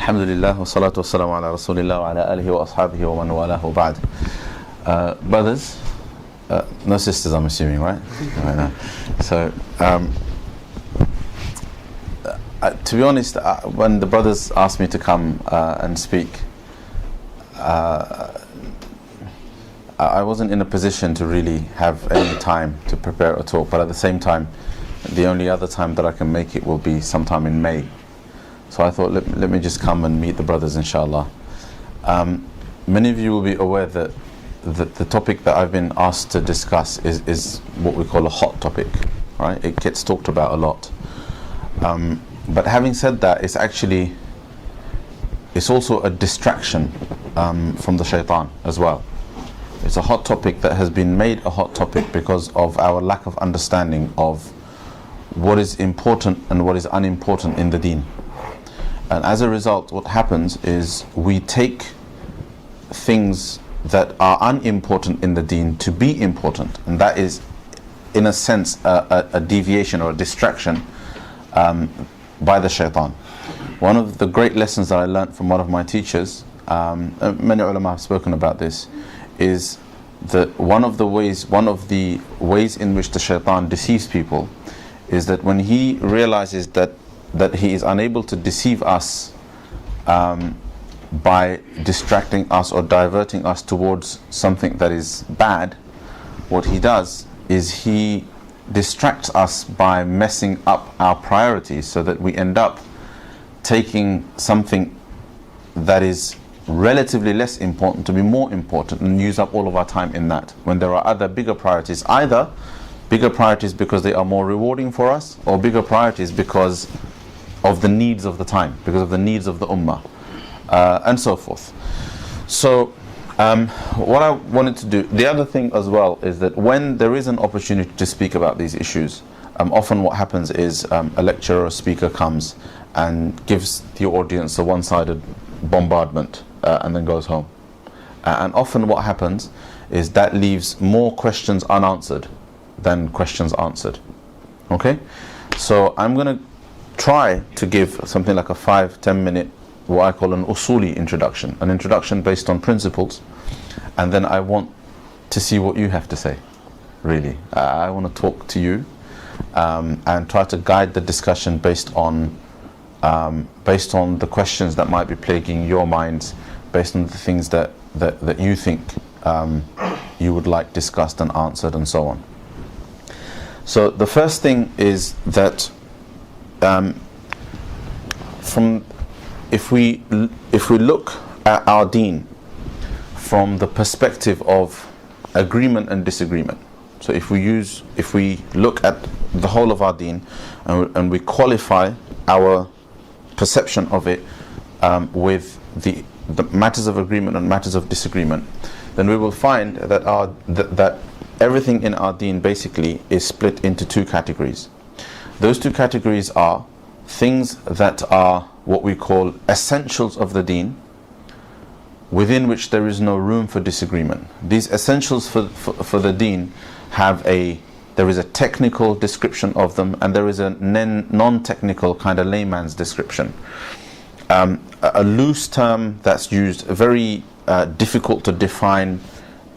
Alhamdulillah, wa salatu wa salamu ala rasulillah wa ala alihi wa ashabihi wa man walahu ba'd. Brothers, no sisters I'm assuming, right? Right. So, to be honest, when the brothers asked me to come and speak, I wasn't in a position to really have any time to prepare a talk, but at the same time, the only other time that I can make it will be sometime in May. So I thought, let me just come and meet the brothers, inshallah. Many of you will be aware that the topic that I've been asked to discuss is what we call a hot topic, right? It gets talked about a lot. But having said that, it's also a distraction from the shaitan as well. It's a hot topic that has been made a hot topic because of our lack of understanding of what is important and what is unimportant in the deen. And as a result, what happens is we take things that are unimportant in the deen to be important, and that is, in a sense, a deviation or a distraction by the shaitan. One of the great lessons that I learned from one of my teachers, many ulama have spoken about this, is that one of the ways in which the shaitan deceives people is that when he realizes that he is unable to deceive us by distracting us or diverting us towards something that is bad, what he does is he distracts us by messing up our priorities, so that we end up taking something that is relatively less important to be more important and use up all of our time in that, when there are other bigger priorities, either bigger priorities because they are more rewarding for us, or bigger priorities because of the needs of the time, because of the needs of the ummah, and so forth. So what I wanted to do, the other thing as well, is that when there is an opportunity to speak about these issues, often what happens is a lecturer or speaker comes and gives the audience a one-sided bombardment and then goes home. And often what happens is that leaves more questions unanswered than questions answered. Okay? So I'm going to try to give something like a 5-10 minute, what I call an usuli introduction, an introduction based on principles, and then I want to see what you have to say, really. I want to talk to you and try to guide the discussion based on the questions that might be plaguing your minds, based on the things that you think you would like discussed and answered, and so on. So the first thing is that if we look at our deen from the perspective of agreement and disagreement, so if we look at the whole of our deen and we qualify our perception of it with the matters of agreement and matters of disagreement, then we will find that everything in our deen basically is split into two categories. Those two categories are things that are what we call essentials of the deen, within which there is no room for disagreement. These essentials for the deen there is a technical description of them, and there is a non-technical kind of layman's description. A loose term that's used, a very difficult to define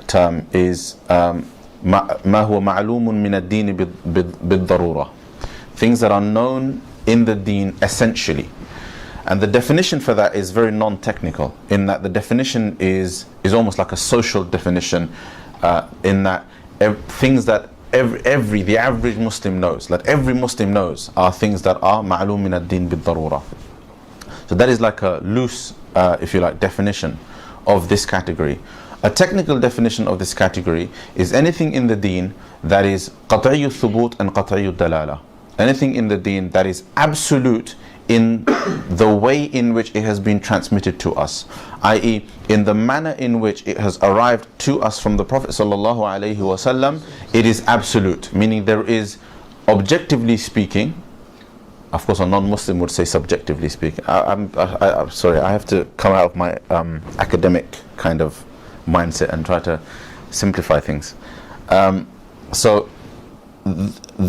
term, is ما هو معلوم من الدين بالضرورة, things that are known in the deen essentially. And the definition for that is very non-technical, in that the definition is almost like a social definition, in that things that the average Muslim knows, that every Muslim knows, are things that are معلوم من الدين بالضرورة. So that is like a loose, if you like, definition of this category. A technical definition of this category is anything in the deen that is قطعي الثبوت and قطعي الدلالة. Anything in the deen that is absolute in the way in which it has been transmitted to us, i.e. in the manner in which it has arrived to us from the Prophet ﷺ, it is absolute, meaning there is, objectively speaking, of course a non-Muslim would say subjectively speaking. I'm sorry, I have to come out of my academic kind of mindset and try to simplify things. So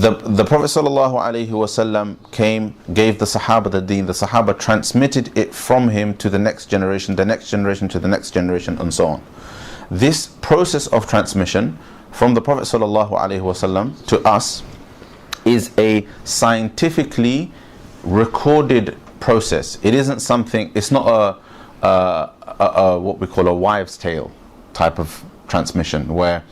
the Prophet ﷺ came, gave the Sahaba the deen, the Sahaba transmitted it from him to the next generation, the next generation to the next generation, and so on. This process of transmission from the Prophet ﷺ to us is a scientifically recorded process. It isn't something, it's not a what we call a wives' tale type of transmission, where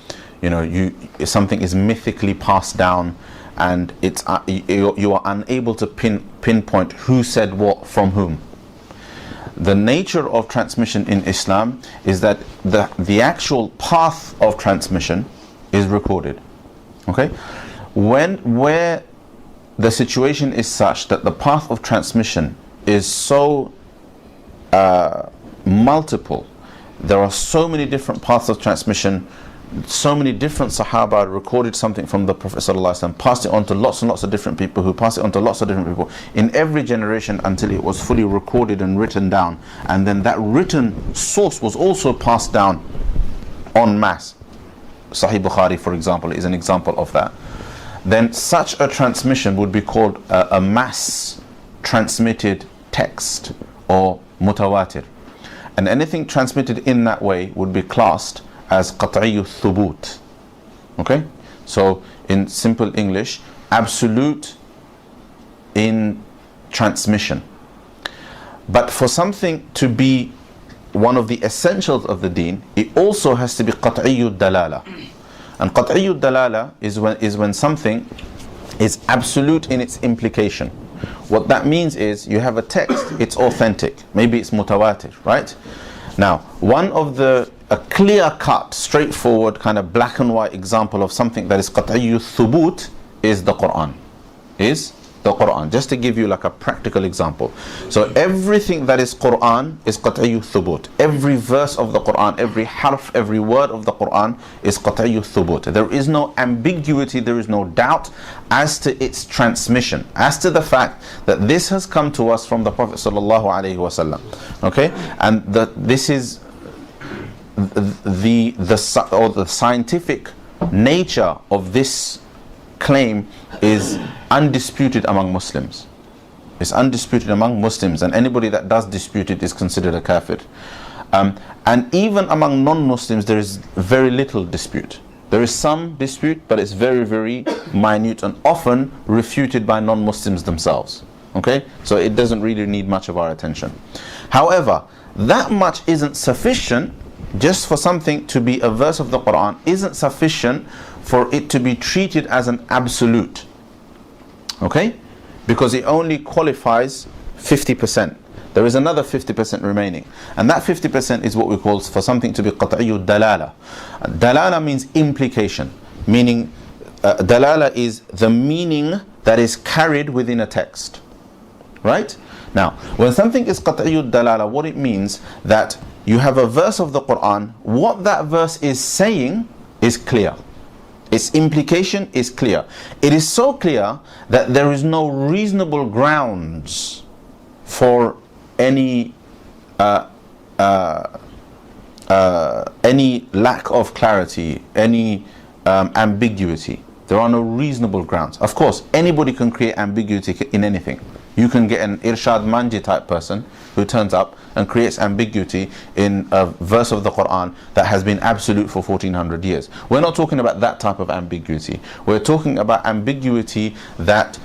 something is mythically passed down and it's you are unable to pinpoint who said what from whom. The nature of transmission in Islam is that the actual path of transmission is recorded. Okay, where the situation is such that the path of transmission is so multiple, there are so many different paths of transmission, so many different Sahaba recorded something from the Prophet ﷺ, passed it on to lots and lots of different people, who passed it on to lots of different people in every generation until it was fully recorded and written down. And then that written source was also passed down en masse. Sahih Bukhari, for example, is an example of that. Then such a transmission would be called a mass transmitted text, or mutawatir. And anything transmitted in that way would be classed as qat'iyyu thubut. Okay, so in simple English, absolute in transmission. But for something to be one of the essentials of the deen, it also has to be qat'iyyu dalala. And qat'iyyu dalala is when something is absolute in its implication. What that means is you have a text, it's authentic, maybe it's mutawatir, right? Now, one of a clear-cut, straightforward, kind of black and white example of something that is qat'iyyu thubut is the Qur'an. Just to give you like a practical example. So everything that is Qur'an is qat'iyyu thubut. Every verse of the Qur'an, every harf, every word of the Qur'an is qat'iyyu thubut. There is no ambiguity, there is no doubt as to its transmission, as to the fact that this has come to us from the Prophet sallallahu alaihi wasallam. Okay, and this is the scientific nature of this claim is undisputed among Muslims. It's undisputed among Muslims, and anybody that does dispute it is considered a kafir. And even among non-Muslims there is very little dispute. There is some dispute, but it's very, very minute and often refuted by non-Muslims themselves. Okay, so it doesn't really need much of our attention. However, that much isn't sufficient. Just for something to be a verse of the Qur'an isn't sufficient for it to be treated as an absolute. Okay? Because it only qualifies 50%. There is another 50% remaining. And that 50% is what we call, for something to be qat'iyyu dalala. Dalala means implication. Meaning, dalala is the meaning that is carried within a text. Right? Now, when something is qat'iyyu dalala, what it means that you have a verse of the Qur'an, what that verse is saying is clear. Its implication is clear. It is so clear that there is no reasonable grounds for any lack of clarity, any ambiguity. There are no reasonable grounds. Of course, anybody can create ambiguity in anything. You can get an Irshad Manji type person who turns up and creates ambiguity in a verse of the Qur'an that has been absolute for 1400 years. We're not talking about that type of ambiguity. We're talking about ambiguity that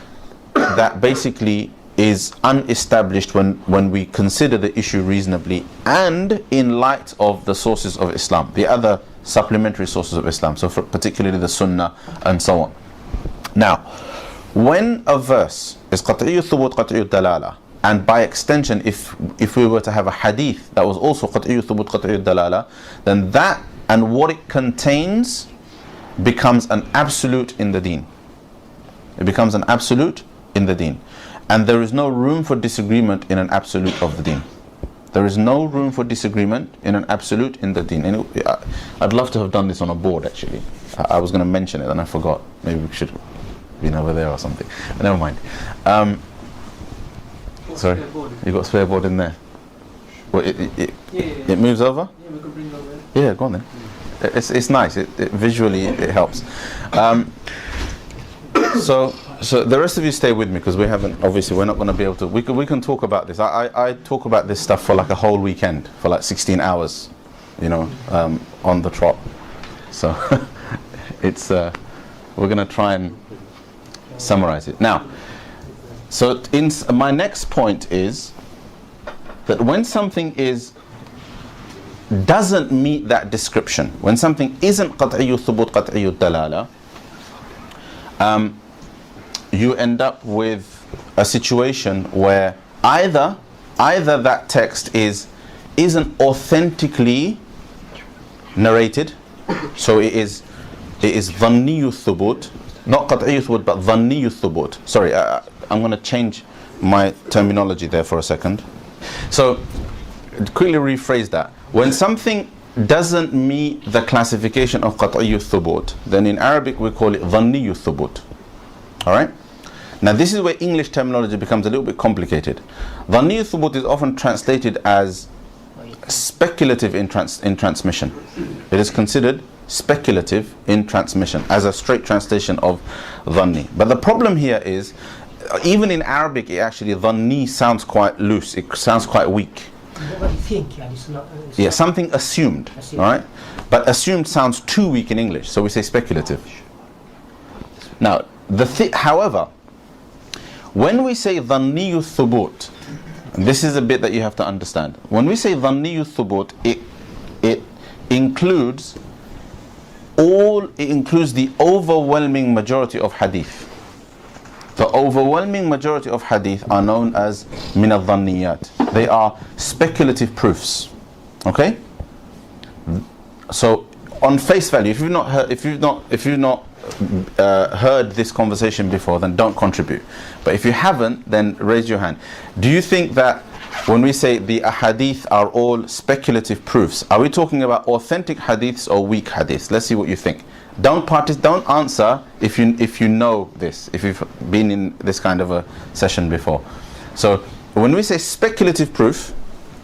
basically is unestablished when we consider the issue reasonably and in light of the sources of Islam, the other supplementary sources of Islam, so particularly the sunnah and so on. Now, when a verse is qat'iyyu thubut, qat'iyyu dalala, and by extension if we were to have a hadith that was also qat'iyyu thubut, qat'iyyu dalala, then that and what it contains becomes an absolute in the deen. It becomes an absolute in the deen. And there is no room for disagreement in an absolute of the deen. There is no room for disagreement in an absolute in the deen. And I'd love to have done this on a board actually. I was going to mention it and I forgot. Maybe we should been over there or something. But never mind. Sorry, you got a spare board in there. Well, it moves over. Yeah, we can bring it over. Yeah, go on then. It's nice. It visually it helps. So the rest of you stay with me, because we haven't, obviously we're not going to be able to, we can talk about this. I talk about this stuff for like a whole weekend, for like 16 hours, you know, on the trot. So it's, we're going to try and summarize it. Now, so my next point is that when something doesn't meet that description, when something isn't qat'iyyu thubut, qat'iyyu dalala, you end up with a situation where either that text isn't authentically narrated, so it is dhanniyyu thubut, not qat'iyyu thubut, but dhanniyyu thubut. Sorry, I'm going to change my terminology there for a second. So quickly rephrase that. When something doesn't meet the classification of qat'iyyu thubut, then in Arabic we call it dhanniyyu thubut. Alright? Now this is where English terminology becomes a little bit complicated. Dhanniyyu thubut is often translated as speculative in transmission. It is considered speculative in transmission as a straight translation of dhanni. But the problem here is, even in Arabic, it actually, dhanni sounds quite loose, it sounds quite weak. What do you think? Yeah, it's not, yeah, something assumed, alright? But assumed sounds too weak in English, so we say speculative. Now, however, when we say dhanniyu thubut, this is a bit that you have to understand. When we say dhanniyu thubut, it includes the overwhelming majority of hadith. The overwhelming majority of hadith are known as min al-dhanniyat. They are speculative proofs. Okay? So on face value, if you've not heard this conversation before, then don't contribute. But if you haven't, then raise your hand. Do you think that when we say the ahadith are all speculative proofs, are we talking about authentic hadiths or weak hadiths? Let's see what you think. Don't answer if you know this, if you've been in this kind of a session before. So when we say speculative proof,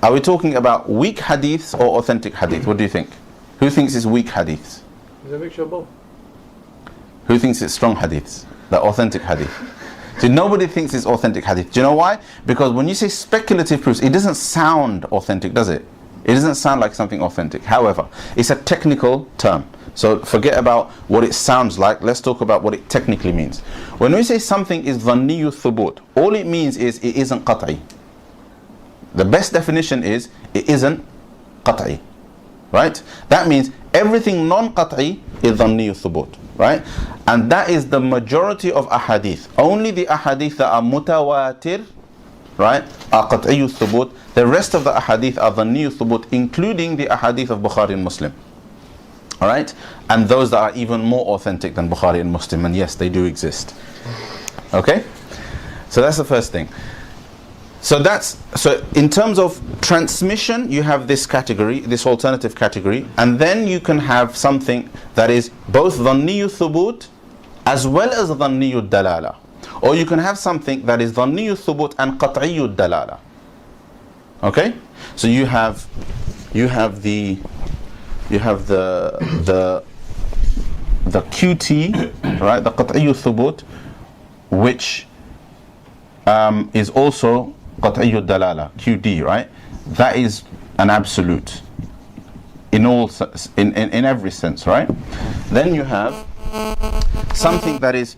are we talking about weak hadiths or authentic hadith? What do you think? Who thinks it's weak hadiths? It's a mixture of both. Who thinks it's strong hadiths? The authentic hadith. So nobody thinks it's authentic hadith. Do you know why? Because when you say speculative proofs, it doesn't sound authentic, does it? It doesn't sound like something authentic. However, it's a technical term. So forget about what it sounds like. Let's talk about what it technically means. When we say something is dhanniyyu thubut, all it means is it isn't qat'i. The best definition is it isn't qat'i. Right? That means everything non-qat'i is dhanniyyu thubut. Right? And that is the majority of ahadith. Only the ahadith that are mutawatir, right, are qat'iyyu thubut. The rest of the ahadith are dhanniyyu thubut, including the ahadith of Bukhari and Muslim. Alright? And those that are even more authentic than Bukhari and Muslim, and yes, they do exist. Okay? So that's the first thing. So in terms of transmission, you have this category, this alternative category, and then you can have something that is both dhanniyyu thubut as well as dhanniyyu dalala. Or you can have something that is dhanniyyu thubut and qat'iyyu dalala. Okay? So you have the QT, right, the qat'iyyu thubut, which is also qat'iyyu dalala, QD, right? That is an absolute in every sense, right? Then you have something that is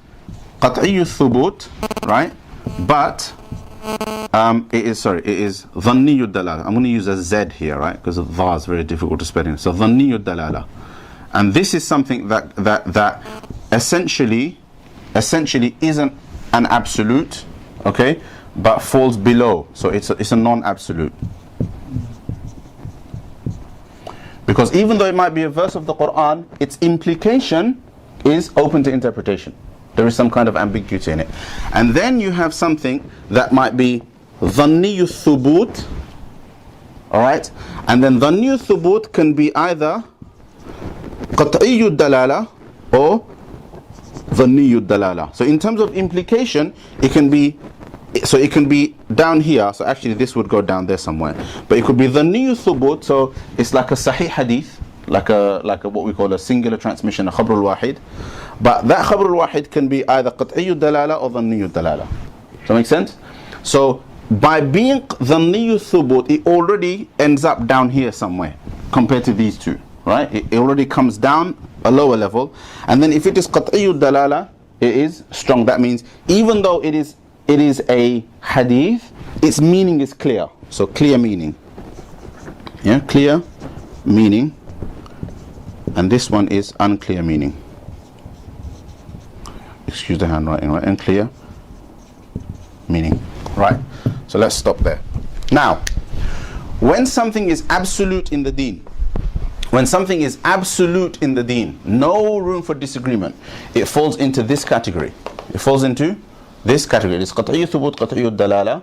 qat'iyyu thubut, right? But it is dhanniyyu dalala. I'm going to use a Z here, right? Because the dha is very difficult to spell in. So dhanniyyu dalala. And this is something that essentially isn't an absolute, okay, but falls below. So it's a non-absolute. Because even though it might be a verse of the Qur'an, its implication is open to interpretation. There is some kind of ambiguity in it. And then you have something that might be dhanniyyu thubut, alright? And then dhanniyyu thubut can be either qat'iyyu dalala or dhanniyyu dalala. So in terms of implication, it can be down here. So actually this would go down there somewhere. But it could be dhanniyyu thubut, so it's like a sahih hadith, like a what we call a singular transmission, a khabr al-wahid. But that khabr al-wahid can be either qat'iyyu dalala or dhanniyu dalala. Does that make sense? So by being dhanniyu thubut, it already ends up down here somewhere compared to these two, right? It already comes down a lower level. And then if it is qat'iyyu dalala, it is strong. That means even though it is a hadith, its meaning is clear. So clear meaning. Yeah, clear meaning. And this one is unclear meaning. Excuse the handwriting, right? Unclear meaning. Right. So let's stop there. Now, when something is absolute in the deen, when something is absolute in the deen, no room for disagreement, it falls into this category. It falls into this category. It's qat'iyyu thubut, qat'iyyu dalala.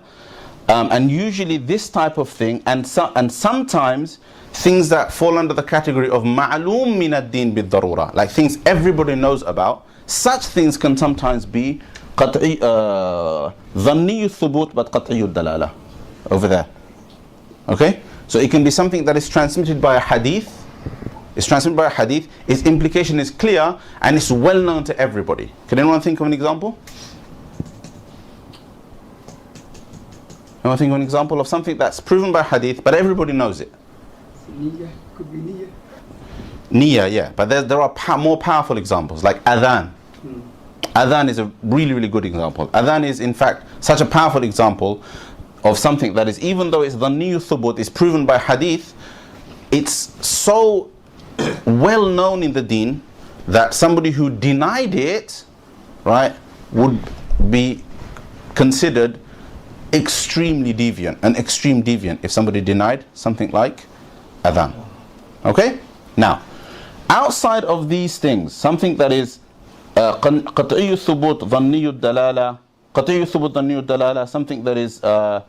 And usually this type of thing, and sometimes things that fall under the category of ma'loom min ad-din bid-darura, like things everybody knows about, such things can sometimes be dhanniyu thubut but qat'iyyu dalala. Over there. Okay? So it can be something that is transmitted by a hadith. It's transmitted by a hadith. Its implication is clear and it's well known to everybody. Can anyone think of an example? Anyone think of an example of something that's proven by hadith but everybody knows it? Niyyah, could be niyyah. Niyyah, yeah. But there are more powerful examples like adhan. Adhan is a really, really good example. Adhan is in fact such a powerful example of something that is, even though it's dhanniyu thubut, is proven by hadith, it's so well known in the deen that somebody who denied it, right, would be considered extremely deviant, an extreme deviant, if somebody denied something like adhan. Okay? Now, outside of these things, something that is qat'iyyu thubut, dhanniyu dalala, qat'iyyu thubut, dhanniyu dalala, something that is a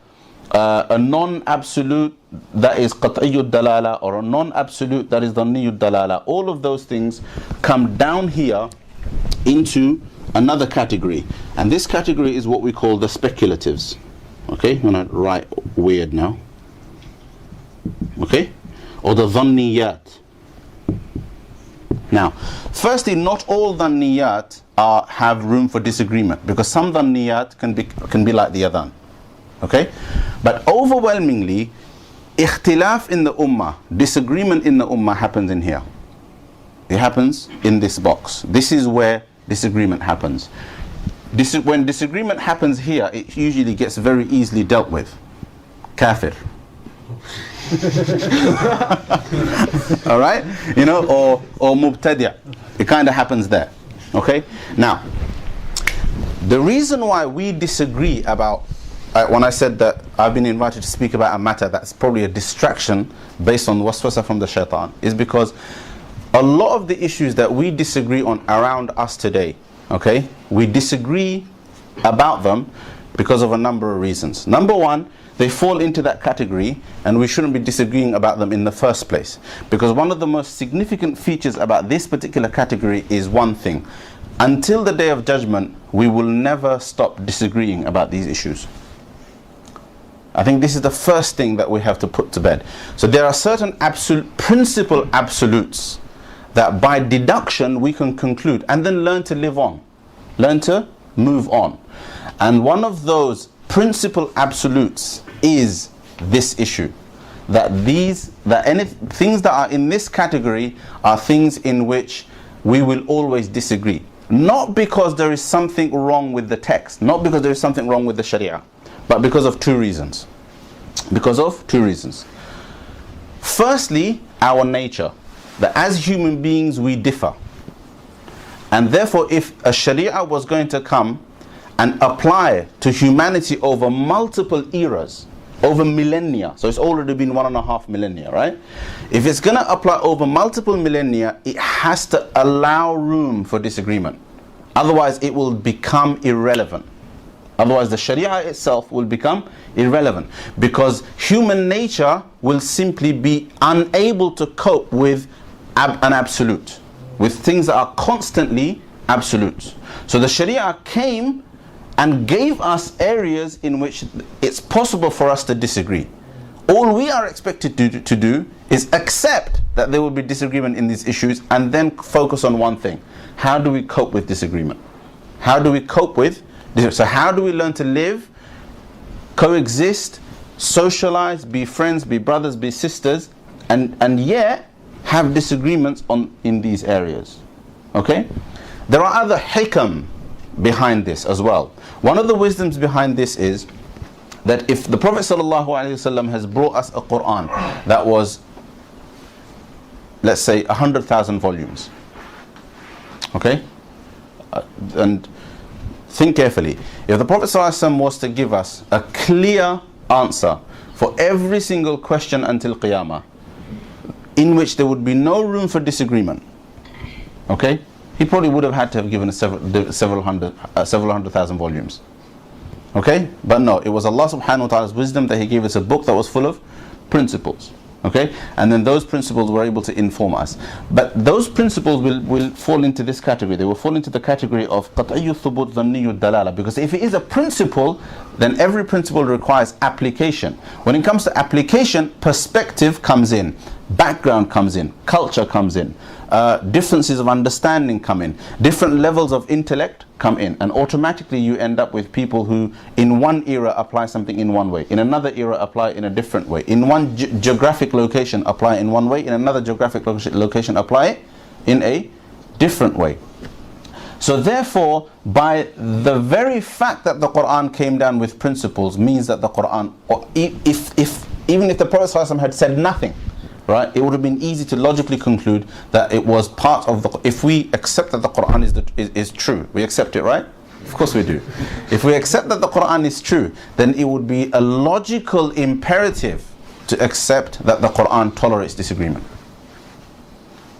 non-absolute that is qat'iyyu dalala, or a non-absolute that is dhanniyu dalala, all of those things come down here into another category, and this category is what we call the speculatives. Okay, I'm going to write weird now. Okay, or the dhanniyat. Now, firstly, not all dhanniyat have room for disagreement, because some dhanniyat can be like the adhan. Okay, but overwhelmingly, ikhtilaf in the ummah, disagreement in the ummah happens in here. It happens in this box. This is where disagreement happens. When disagreement happens here, it usually gets very easily dealt with. Kafir. Alright? You know, or mubtadi'. It kind of happens there. Okay? Now, the reason why we disagree about, when I said that I've been invited to speak about a matter that's probably a distraction based on waswasa from the shaitan, is because a lot of the issues that we disagree on around us today, okay, we disagree about them because of a number of reasons. Number one, they fall into that category and we shouldn't be disagreeing about them in the first place, because one of the most significant features about this particular category is one thing: until the day of judgment we will never stop disagreeing about these issues. I think this is the first thing that we have to put to bed. So there are certain principal absolutes that by deduction we can conclude and then learn to live on, learn to move on. And one of those principal absolutes is this issue, that things that are in this category are things in which we will always disagree. Not because there is something wrong with the text, not because there is something wrong with the Sharia, but because of two reasons. Because of two reasons. Firstly, our nature, that as human beings we differ. And therefore, if a Sharia was going to come and apply to humanity over multiple eras, over millennia, so it's already been 1.5 millennia, right? If it's going to apply over multiple millennia, it has to allow room for disagreement. Otherwise, it will become irrelevant. Otherwise, the Sharia itself will become irrelevant, because human nature will simply be unable to cope with an absolute, with things that are constantly absolute. So the Sharia came and gave us areas in which it's possible for us to disagree. All we are expected to do is accept that there will be disagreement in these issues and then focus on one thing. How do we cope with disagreement? How do we cope with this? So how do we learn to live, coexist, socialize, be friends, be brothers, be sisters, and yet have disagreements in these areas? Okay? There are other hikam behind this as well. One of the wisdoms behind this is that if the Prophet ﷺ has brought us a Qur'an that was, let's say, 100,000 volumes, okay? And think carefully. If the Prophet ﷺ was to give us a clear answer for every single question until Qiyamah, in which there would be no room for disagreement, okay? He probably would have had to have given us several hundred thousand volumes. Okay? But no, it was Allah subhanahu wa ta'ala's wisdom that He gave us a book that was full of principles. Okay? And then those principles were able to inform us. But those principles will fall into this category. They will fall into the category of قَطْعِيُّ الثُّبُوتِ ظَنِّيُّ الدَّلَالَةِ. Because if it is a principle, then every principle requires application. When it comes to application, perspective comes in, background comes in, culture comes in, differences of understanding come in, different levels of intellect come in, and automatically you end up with people who in one era apply something in one way, in another era apply in a different way, in one geographic location apply in one way, in another geographic location apply it in a different way. So therefore, by the very fact that the Qur'an came down with principles means that the Qur'an, even if the Prophet ﷺ had said nothing, right, it would have been easy to logically conclude that it was part of the, if we accept that the Qur'an is true, we accept it, right? Of course we do. If we accept that the Qur'an is true, then it would be a logical imperative to accept that the Qur'an tolerates disagreement.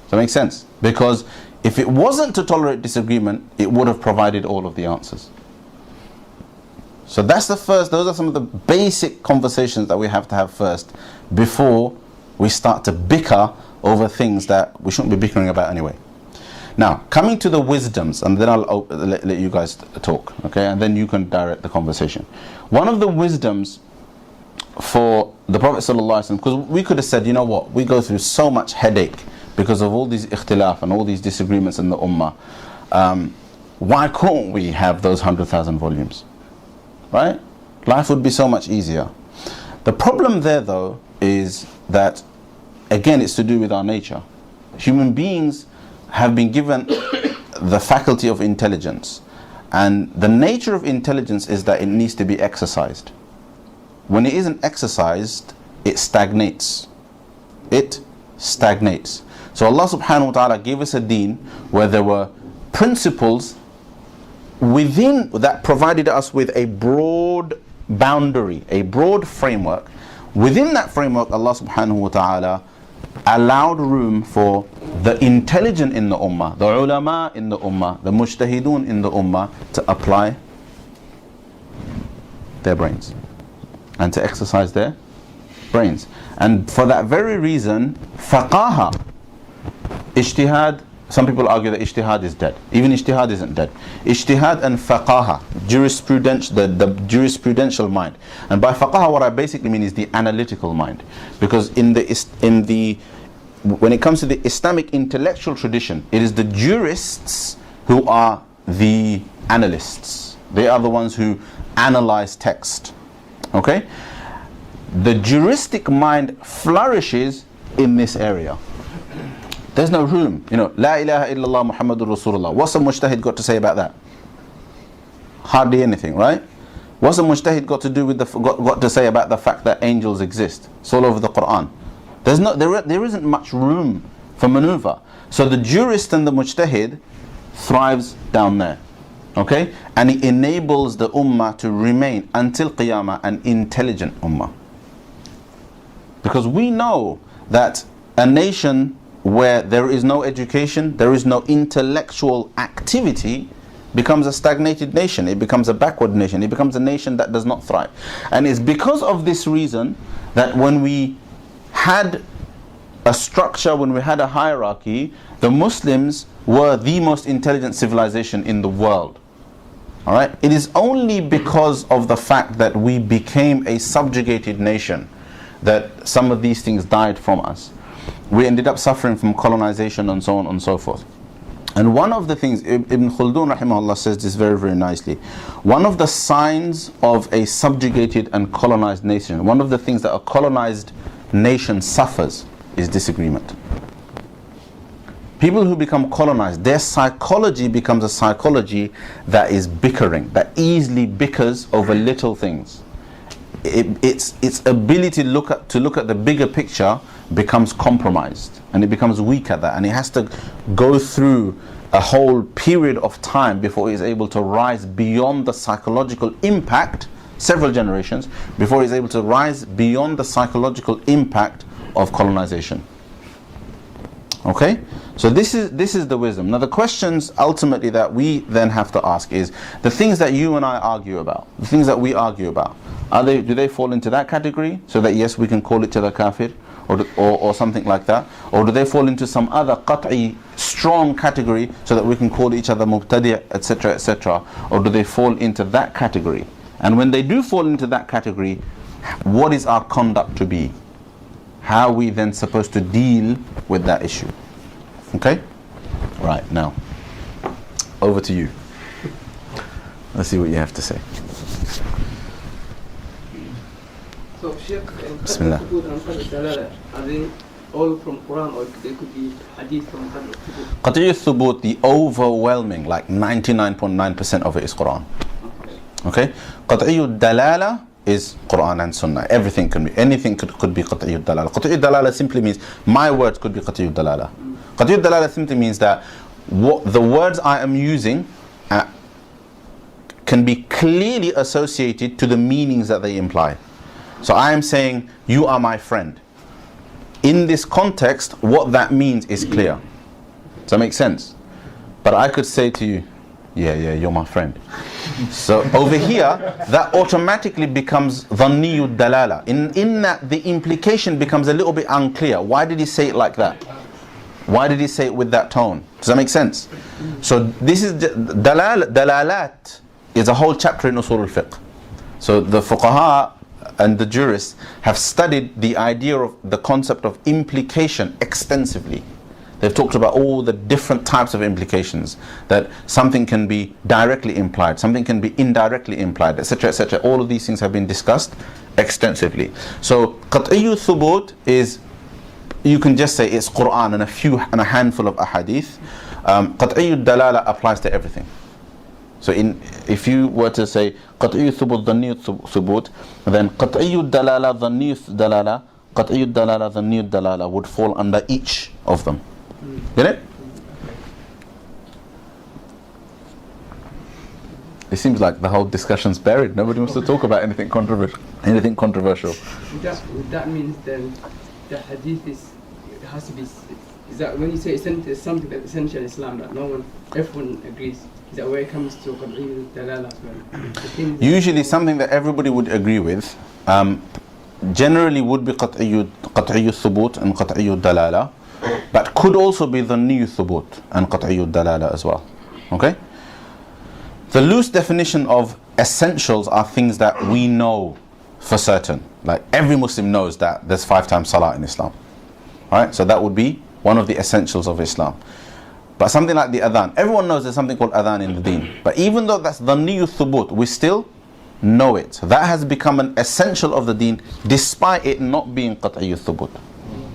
Does that make sense? Because if it wasn't to tolerate disagreement, it would have provided all of the answers. So that's the first, those are some of the basic conversations that we have to have first before we start to bicker over things that we shouldn't be bickering about anyway. Now, coming to the wisdoms, and then I'll let you guys talk, okay? And then you can direct the conversation. One of the wisdoms for the Prophet ﷺ, because we could have said, you know what, we go through so much headache because of all these ikhtilaf and all these disagreements in the ummah. Why can't we have those 100,000 volumes? Right? Life would be so much easier. The problem there, though, is that, again, it's to do with our nature. Human beings have been given the faculty of intelligence, and the nature of intelligence is that it needs to be exercised. When it isn't exercised, it stagnates. It stagnates. So Allah subhanahu wa ta'ala gave us a deen where there were principles within that provided us with a broad boundary, a broad framework. Within that framework, Allah subhanahu wa ta'ala allowed room for the intelligent in the ummah, the ulama in the ummah, the mujtahidun in the ummah to apply their brains and to exercise their brains. And for that very reason, faqaha, ijtihad, some people argue that ijtihad is dead. Even ijtihad isn't dead. Ijtihad and faqaha, the jurisprudential mind. And by faqaha, what I basically mean is the analytical mind. Because when it comes to the Islamic intellectual tradition, it is the jurists who are the analysts. They are the ones who analyze text. Okay? The juristic mind flourishes in this area. There's no room. You know, La ilaha illallah Muhammadur Rasulullah. What's a mujtahid got to say about that? Hardly anything, right? What's a mujtahid got to do with got to say about the fact that angels exist? It's all over the Qur'an. There isn't much room for maneuver. So the jurist and the mujtahid thrives down there. Okay? And it enables the ummah to remain until Qiyamah an intelligent ummah. Because we know that a nation where there is no education, there is no intellectual activity, becomes a stagnated nation. It becomes a backward nation. It becomes a nation that does not thrive. And it's because of this reason that when we had a structure, when we had a hierarchy, the Muslims were the most intelligent civilization in the world. Alright? It is only because of the fact that we became a subjugated nation that some of these things died from us. We ended up suffering from colonization and so on and so forth. And one of the things, Ibn Khaldun rahimahullah says this very, very nicely. One of the signs of a subjugated and colonized nation, one of the things that a colonized nation suffers is disagreement. People who become colonized, their psychology becomes a psychology that is bickering, that easily bickers over little things. Its ability to look at the bigger picture becomes compromised, and it becomes weak at that, and it has to go through a whole period of time before it is able to rise beyond the psychological impact, several generations, before it is able to rise beyond the psychological impact of colonization. Okay? So this is the wisdom. Now the questions ultimately that we then have to ask is, the things that you and I argue about, the things that we argue about, do they fall into that category, so that yes, we can call each other kafir, or something like that? Or do they fall into some other qat'i, strong category, so that we can call each other mubtadi', etc., etc.? Or do they fall into that category? And when they do fall into that category, what is our conduct to be? How are we then supposed to deal with that issue? Okay? Right, now, over to you. Let's see what you have to say. So, Shaykh, Bismillah. are they all from Qur'an, or they could be hadith from Qur'an? Qat'i al-thubut, the overwhelming, like 99.9% of it is Qur'an. Okay? Qat'i al-dalala is Qur'an and sunnah. Everything can be, anything could be Qat'i al-dalala. Qat'i al-dalala simply means, my words could be Qat'i al-dalala. Qat'i al-dalala simply means that what the words I am using can be clearly associated to the meanings that they imply. So I am saying, you are my friend. In this context, what that means is clear. Does that make sense? But I could say to you, yeah, you're my friend. So over here, that automatically becomes dhanniyu dalala. In that, the implication becomes a little bit unclear. Why did he say it like that? Why did he say it with that tone? Does that make sense? So this is dalalat is a whole chapter in usul al-fiqh. So the fuqaha and the jurists have studied the idea of the concept of implication extensively. They've talked about all the different types of implications, that something can be directly implied, something can be indirectly implied, etc., etc. All of these things have been discussed extensively. So qat'iyyu thubut is, you can just say it's Qur'an and a handful of ahadith. Qat'iyyu dalala applies to everything. So if you were to say qat'iyyu thubut, dhanniyu thubut, then qat'iyyu dalala, dhanniyu dalala, qat'iyyu dalala, dhanniyu dalala would fall under each of them. Get it? It seems like the whole discussion's buried. Nobody wants to talk about anything controversial. That means then the hadith has to be. Is that when you say it's something that's essential in Islam that everyone agrees? Is that where it comes to qat'iyyu dalala as well? Usually something that everybody would agree with, generally would be qat'iyyu thubut and qat'iyyu dalala, but could also be dhanniyu thubut and qat'iyyu dalala as well. Okay? The loose definition of essentials are things that we know for certain. Like every Muslim knows that there's 5 times salah in Islam. Alright? So that would be one of the essentials of Islam. But something like the adhan, everyone knows there's something called adhan in the deen. But even though that's dhanniyu thubut, we still know it. So that has become an essential of the deen despite it not being qat'iyyu thubut.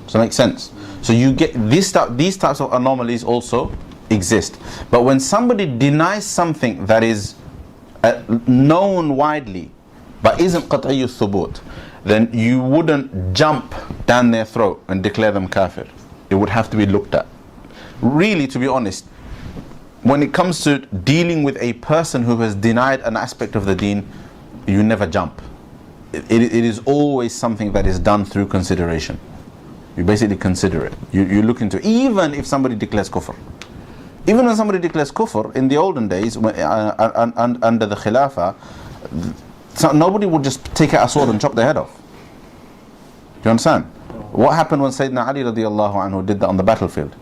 Does that make sense? So you get these types of anomalies also exist. But when somebody denies something that is known widely but isn't qat'iyyu thubut, then you wouldn't jump down their throat and declare them kafir. It would have to be looked at. Really, to be honest, when it comes to dealing with a person who has denied an aspect of the deen, you never jump. It is always something that is done through consideration. You basically consider it. You look into it. Even if somebody declares kufr. Even when somebody declares kufr, in the olden days, under the Khilafah, nobody would just take out a sword and chop their head off. Do you understand? What happened when Sayyidina Ali radiallahu anhu did that on the battlefield?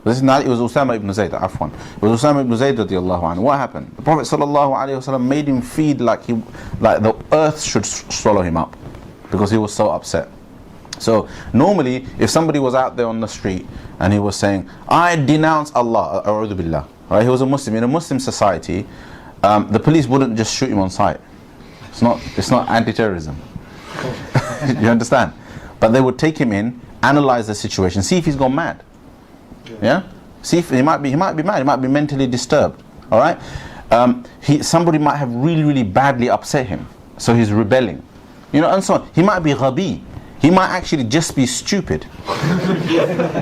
It was Usama ibn Zayd, afwan. It was Usama ibn Zayd radiallahu anhu. What happened? The Prophet sallallahu alayhi wa sallam made him feed like the earth should swallow him up. because he was so upset. So normally, if somebody was out there on the street and he was saying, I denounce Allah, a'udhu billah, right? He was a Muslim. In a Muslim society, the police wouldn't just shoot him on sight. It's not anti-terrorism. You understand? But they would take him in, analyze the situation, see if he's gone mad. Yeah? See if he might be mad, he might be mentally disturbed. All right? Somebody might have really, really badly upset him, so he's rebelling. You know, and so on. He might be ghabi. He might actually just be stupid.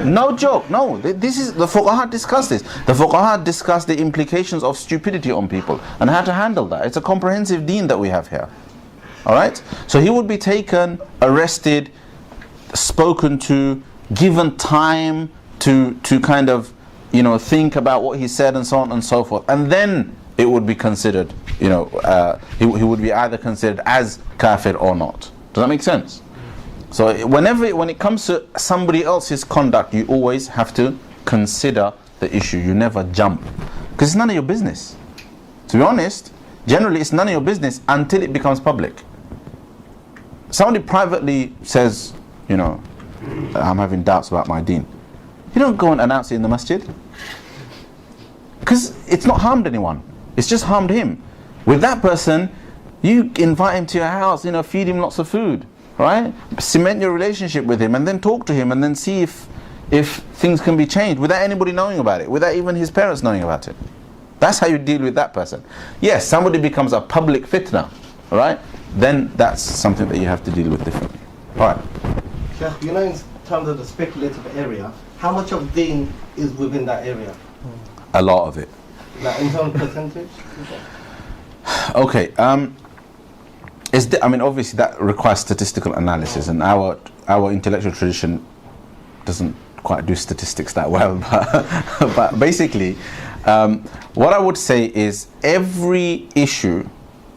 No joke, no. This is, the fuqaha discuss this. The fuqaha discuss the implications of stupidity on people and how to handle that. It's a comprehensive deen that we have here. Alright? So he would be taken, arrested, spoken to, given time to kind of, you know, think about what he said and so on and so forth. And then it would be considered, you know, he would be either considered as kafir or not. Does that make sense? So when it comes to somebody else's conduct, you always have to consider the issue. You never jump, because it's none of your business. To be honest, generally it's none of your business until it becomes public. Somebody privately says, you know, I'm having doubts about my deen. You don't go and announce it in the masjid, because it's not harmed anyone. It's just harmed him. With that person, you invite him to your house, you know, feed him lots of food. Right? Cement your relationship with him and then talk to him and then see if things can be changed without anybody knowing about it, without even his parents knowing about it. That's how you deal with that person. Yes, somebody becomes a public fitna, right? Then that's something that you have to deal with differently. Alright. Sheikh, you know, in terms of the speculative area, how much of deen is within that area? A lot of it. Like in terms of percentage? Okay, I mean, obviously that requires statistical analysis, and our intellectual tradition doesn't quite do statistics that well. But basically, what I would say is every issue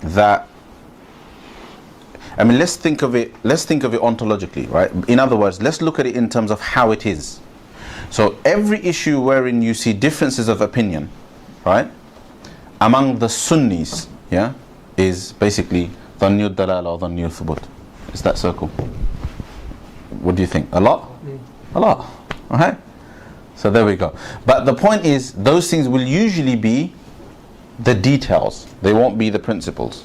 that, I mean, let's think of it ontologically, right? In other words, let's look at it in terms of how it is. So every issue wherein you see differences of opinion, right, among the Sunnis, yeah, is basically Dhanni al-Dalala or Dhanni al-Thubut. Is that circle? What do you think? A lot? A lot. Okay? So there we go. But the point is, those things will usually be the details. They won't be the principles.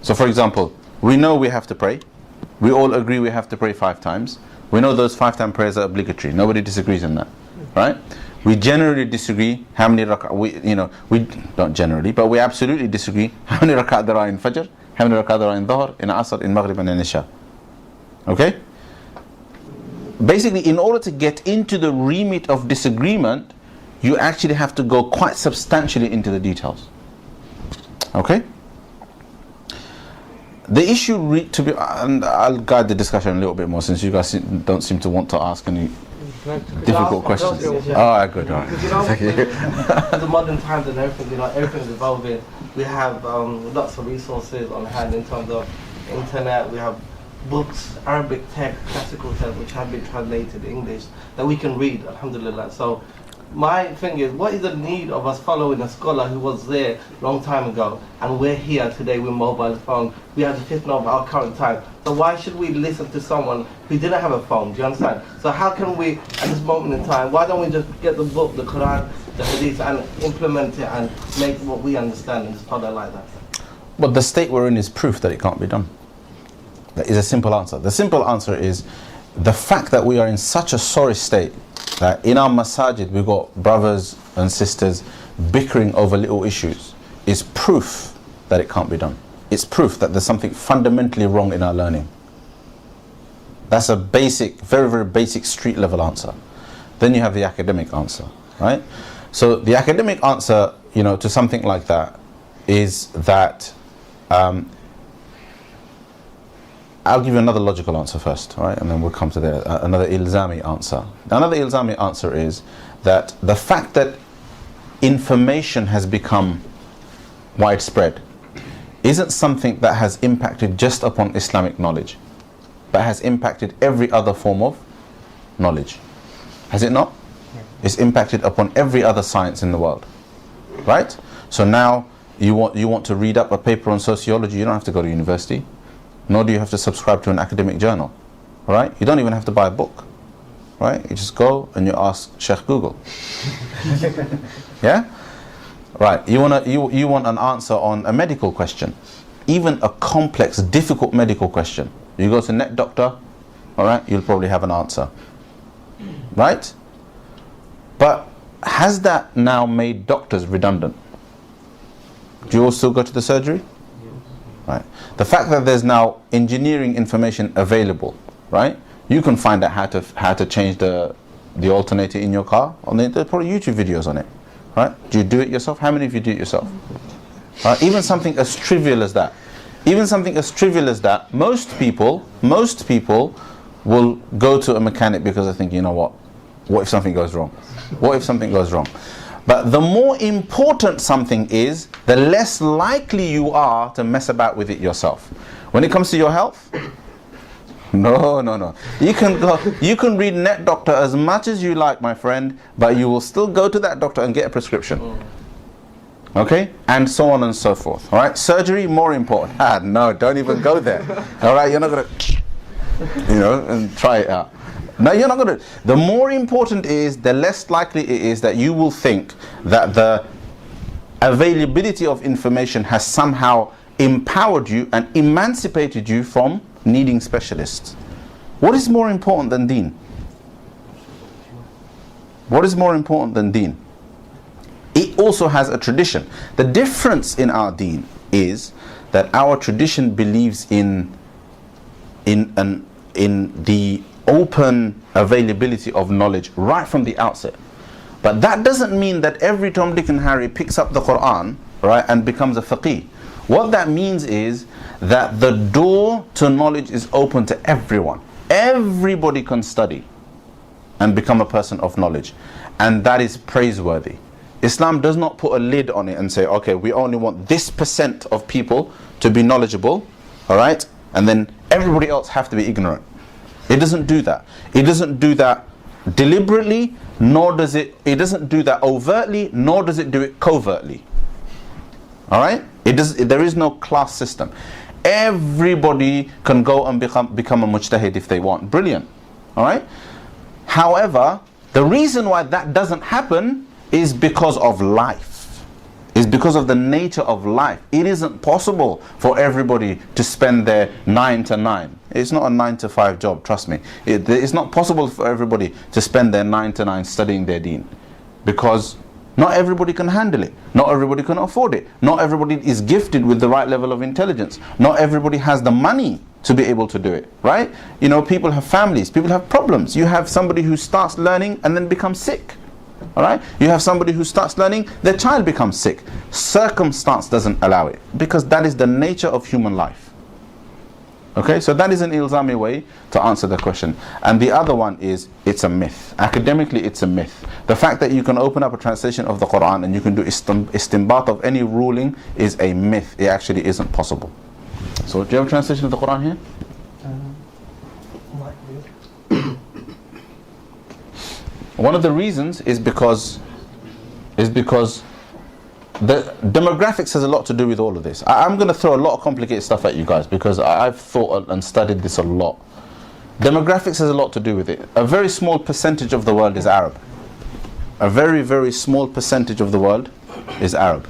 So for example, we know we have to pray. We all agree we have to pray 5 times. We know those 5-time prayers are obligatory. Nobody disagrees on that. Right? We generally disagree how many rak'ah, we don't generally, but we absolutely disagree how many rak'ah there are in Fajr, how many rak'ah there are in Dhuhr, in Asr, in Maghrib and in Isha. Okay? Basically, in order to get into the remit of disagreement, you actually have to go quite substantially into the details. Okay? The issue, and I'll guide the discussion a little bit more since you guys don't seem to want to ask any difficult questions. Alright, good. All right. Because, you know, Thank you. the modern times and everything, you know, everything's evolving. We have lots of resources on hand in terms of internet. We have books, Arabic text, classical text, which have been translated to English that we can read, alhamdulillah. So my thing is, what is the need of us following a scholar who was there a long time ago, and we're here today with mobile phones? We have the fitna of our current time. So why should we listen to someone who didn't have a phone? Do you understand? So how can we, at this moment in time, why don't we just get the book, the Qur'an, the Hadith, and implement it and make what we understand and just follow like that? But the state we're in is proof that it can't be done. That is a simple answer. The simple answer is the fact that we are in such a sorry state that in our masajid we've got brothers and sisters bickering over little issues is proof that it can't be done. It's proof that there's something fundamentally wrong in our learning. That's a basic, very, very basic street level answer. Then you have the academic answer, right? So the academic answer, you know, to something like that is that I'll give you another logical answer first, right? And then we'll come to another ilzami answer. Another ilzami answer is that the fact that information has become widespread isn't something that has impacted just upon Islamic knowledge, but has impacted every other form of knowledge. Has it not? It's impacted upon every other science in the world, right? So now you want to read up a paper on sociology, you don't have to go to university. nor do you have to subscribe to an academic journal. All right? You don't even have to buy a book. Right? You just go and you ask Sheikh Google. Yeah? Right. You want an answer on a medical question, even a complex, difficult medical question. You go to Net Doctor, all right? You'll probably have an answer. Right? But has that now made doctors redundant? Do you all still go to the surgery? Right. The fact that there's now engineering information available, right? You can find out how to change the alternator in your car. There's probably YouTube videos on it, right? Do you do it yourself? How many of you do it yourself? Even something as trivial as that. Most people will go to a mechanic because they think, you know what if something goes wrong? But the more important something is, the less likely you are to mess about with it yourself. When it comes to your health, no. You can read Net Doctor as much as you like, my friend, but you will still go to that doctor and get a prescription. Okay? And so on and so forth. Alright? Surgery, more important. No, don't even go there. Alright? You're not going to, and try it out. No, you're not going to. The more important is, the less likely it is that you will think that the availability of information has somehow empowered you and emancipated you from needing specialists. What is more important than deen? What is more important than deen? It also has a tradition. The difference in our deen is that our tradition believes in the open availability of knowledge right from the outset. But that doesn't mean that every Tom, Dick and Harry picks up the Qur'an, right, and becomes a faqih. What that means is that the door to knowledge is open to everyone. Everybody can study and become a person of knowledge. And that is praiseworthy. Islam does not put a lid on it and say, okay, we only want this % of people to be knowledgeable, all right, and then everybody else have to be ignorant. It doesn't do that. It doesn't do that deliberately, nor does it doesn't do that overtly, nor does it do it covertly. All right? There is no class system. Everybody can go and become a mujtahid if they want. Brilliant. All right? However, the reason why that doesn't happen is because of life. Is because of the nature of life. It isn't possible for everybody to spend their 9 to 9. It's not a 9 to 5 job, trust me. It's not possible for everybody to spend their 9 to 9 studying their deen. Because not everybody can handle it. Not everybody can afford it. Not everybody is gifted with the right level of intelligence. Not everybody has the money to be able to do it, right? People have families, people have problems. You have somebody who starts learning and then becomes sick. All right? You have somebody who starts learning, their child becomes sick. Circumstance doesn't allow it, because that is the nature of human life. Okay, so that is an ilzami way to answer the question. And the other one is, it's a myth. Academically, it's a myth. The fact that you can open up a translation of the Qur'an and you can do istinbat of any ruling is a myth. It actually isn't possible. So, do you have a translation of the Qur'an here? One of the reasons is because the demographics has a lot to do with all of this. I'm going to throw a lot of complicated stuff at you guys because I've thought and studied this a lot. Demographics has a lot to do with it. A very small percentage of the world is Arab. A very, very small percentage of the world is Arab.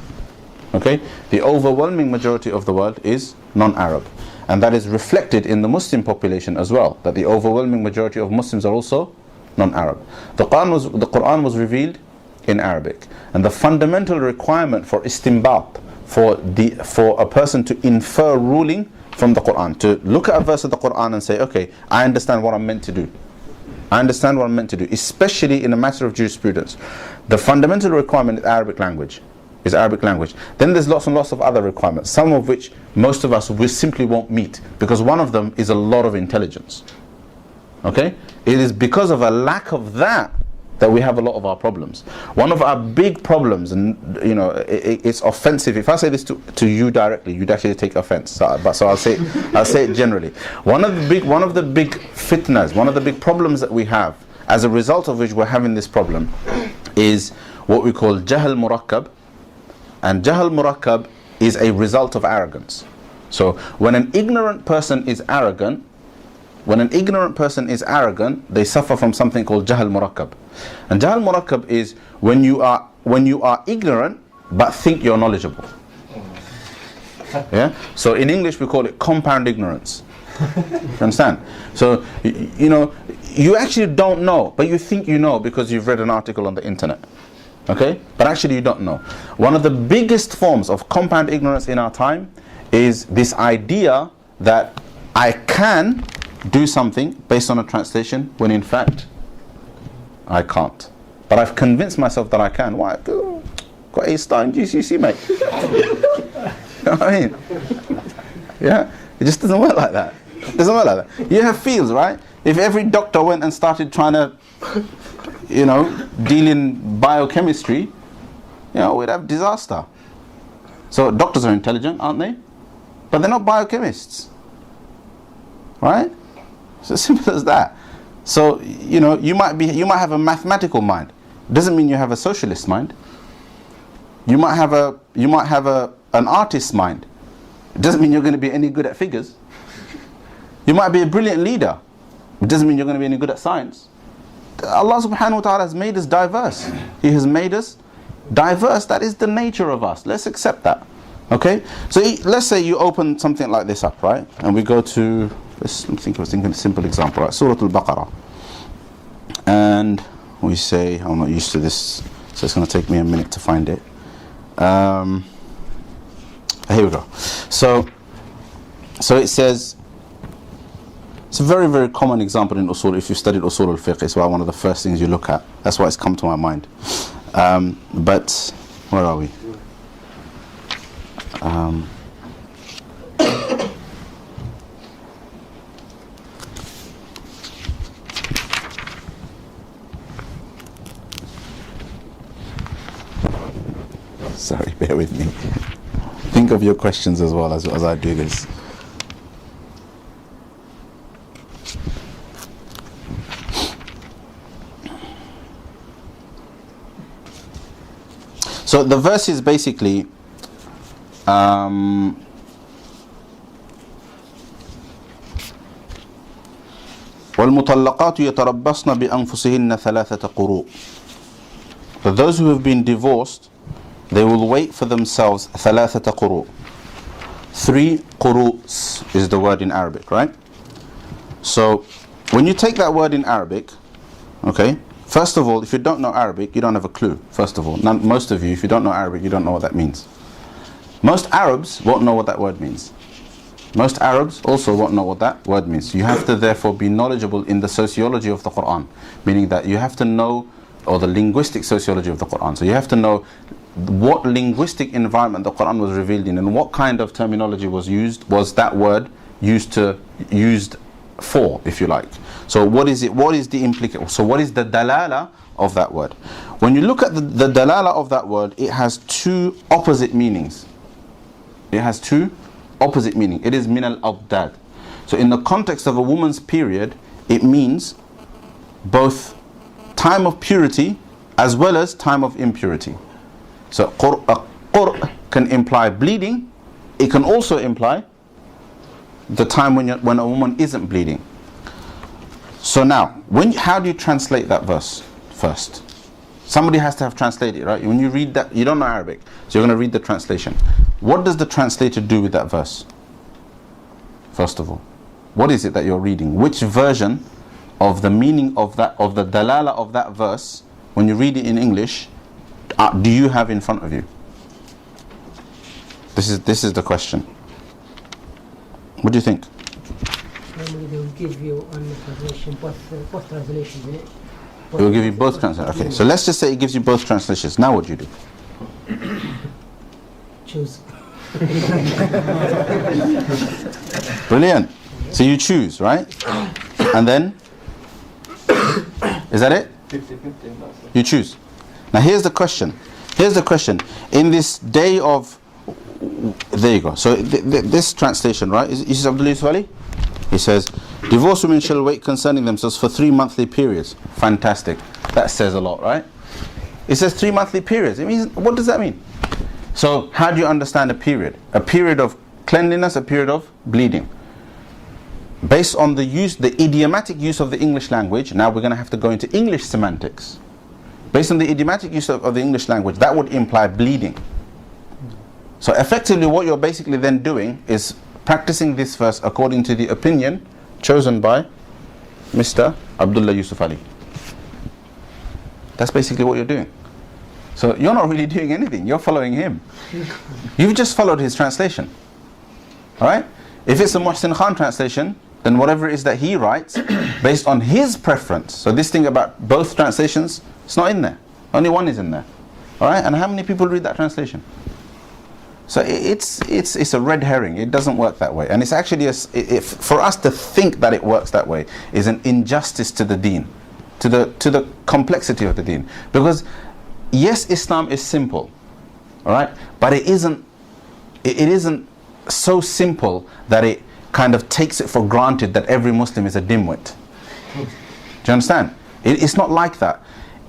Okay? The overwhelming majority of the world is non-Arab. And that is reflected in the Muslim population as well, that the overwhelming majority of Muslims are also non-Arab. The Qur'an was revealed in Arabic, and the fundamental requirement for istinbat, for a person to infer ruling from the Qur'an, to look at a verse of the Qur'an and say, okay, I understand what I'm meant to do. I understand what I'm meant to do, especially in a matter of jurisprudence. The fundamental requirement is Arabic language. Then there's lots and lots of other requirements, some of which most of us we simply won't meet, because one of them is a lot of intelligence. Okay? It is because of a lack of that we have a lot of our problems. One of our big problems, and it's offensive. If I say this to you directly, you'd actually take offense. So I'll say it generally. One of the big fitnas, one of the big problems that we have, as a result of which we're having this problem, is what we call jahl murakkab. And jahl murakkab is a result of arrogance. So when an ignorant person is arrogant, they suffer from something called jahl murakkab. And jahl murakkab is when you are ignorant but think you're knowledgeable. Yeah. So in English we call it compound ignorance. You understand? So you actually don't know, but you think you know because you've read an article on the internet. Okay? But actually you don't know. One of the biggest forms of compound ignorance in our time is this idea that I can do something based on a translation when in fact I can't. But I've convinced myself that I can. Why? Got A star in GCSE, mate. You know what I mean? Yeah? It just doesn't work like that. It doesn't work like that. You have fields, right? If every doctor went and started trying to, deal in biochemistry, we'd have disaster. So doctors are intelligent, aren't they? But they're not biochemists. Right? It's as simple as that. So, you might have a mathematical mind. Doesn't mean you have a socialist mind. You might have an artist's mind. It doesn't mean you're going to be any good at figures. You might be a brilliant leader. It doesn't mean you're going to be any good at science. Allah subhanahu wa ta'ala has made us diverse. He has made us diverse. That is the nature of us. Let's accept that. Okay? So let's say you open something like this up, right? And we go to, let's think of a simple example, right? Surah Al-Baqarah. And we say, I'm not used to this, so it's going to take me a minute to find it. Here we go. So it says, it's a very, very common example in usul. If you studied usul al-fiqh, it's one of the first things you look at. That's why it's come to my mind. But where are we? Sorry, bear with me. Think of your questions as well as I do this. So the verse is basically وَالْمُطَلَّقَاتُ يَتَرَبَّصْنَ بِأَنفُسِهِنَّ ثَلَاثَةَ قُرُوءٍ. But those who have been divorced, they will wait for themselves ثَلَاثَةَ قُرُوءٍ. 3 qurus is the word in Arabic, right? So when you take that word in Arabic, okay, first of all, if you don't know Arabic, you don't have a clue. First of all, most of you, if you don't know Arabic, you don't know what that means. Most Arabs won't know what that word means. Most Arabs also won't know what that word means. You have to therefore be knowledgeable in the sociology of the Qur'an, meaning that you have to know, or the linguistic sociology of the Qur'an. So you have to know what linguistic environment the Qur'an was revealed in, and what kind of terminology was that word used for, if you like. So what is it? What is the implication? So what is the dalala of that word? When you look at the dalala of that word, it has 2 opposite meanings. It has 2 opposite meanings. It is min al-abdad. So in the context of a woman's period, it means both time of purity as well as time of impurity. So qur' can imply bleeding. It can also imply the time when a woman isn't bleeding. So now, how do you translate that verse first? Somebody has to have translated it, right? When you read that, you don't know Arabic, so you're going to read the translation. What does the translator do with that verse? First of all, what is it that you're reading? Which version of the meaning of the dalala of that verse, when you read it in English, do you have in front of you? This is the question. What do you think? Normally they will give you on the translation, both translations in it. It will give you both translations. Okay, so let's just say it gives you both translations. Now what do you do? Choose. Brilliant. So you choose, right? And then? Is that it? 50-50. You choose. Now here's the question. In this day of... There you go. So this translation, right? Is Abdul Wali? He says, divorced women shall wait concerning themselves for 3 monthly periods. Fantastic. That says a lot, right? It says 3 monthly periods. It means, what does that mean? So how do you understand a period? A period of cleanliness, a period of bleeding. Based on the idiomatic use of the English language, now we're going to have to go into English semantics. Based on the idiomatic use of the English language, that would imply bleeding. So effectively what you're basically then doing is practicing this verse according to the opinion chosen by Mr. Abdullah Yusuf Ali. That's basically what you're doing. So you're not really doing anything, you're following him. You've just followed his translation. Alright? If it's a Muhsin Khan translation, then whatever it is that he writes, based on his preference. So this thing about both translations, it's not in there. Only one is in there. Alright? And how many people read that translation? So it's a red herring. It doesn't work that way. And it's actually, for us to think that it works that way is an injustice to the deen, to the complexity of the deen. Because yes, Islam is simple, alright? But it isn't so simple that it kind of takes it for granted that every Muslim is a dimwit. Do you understand? It's not like that.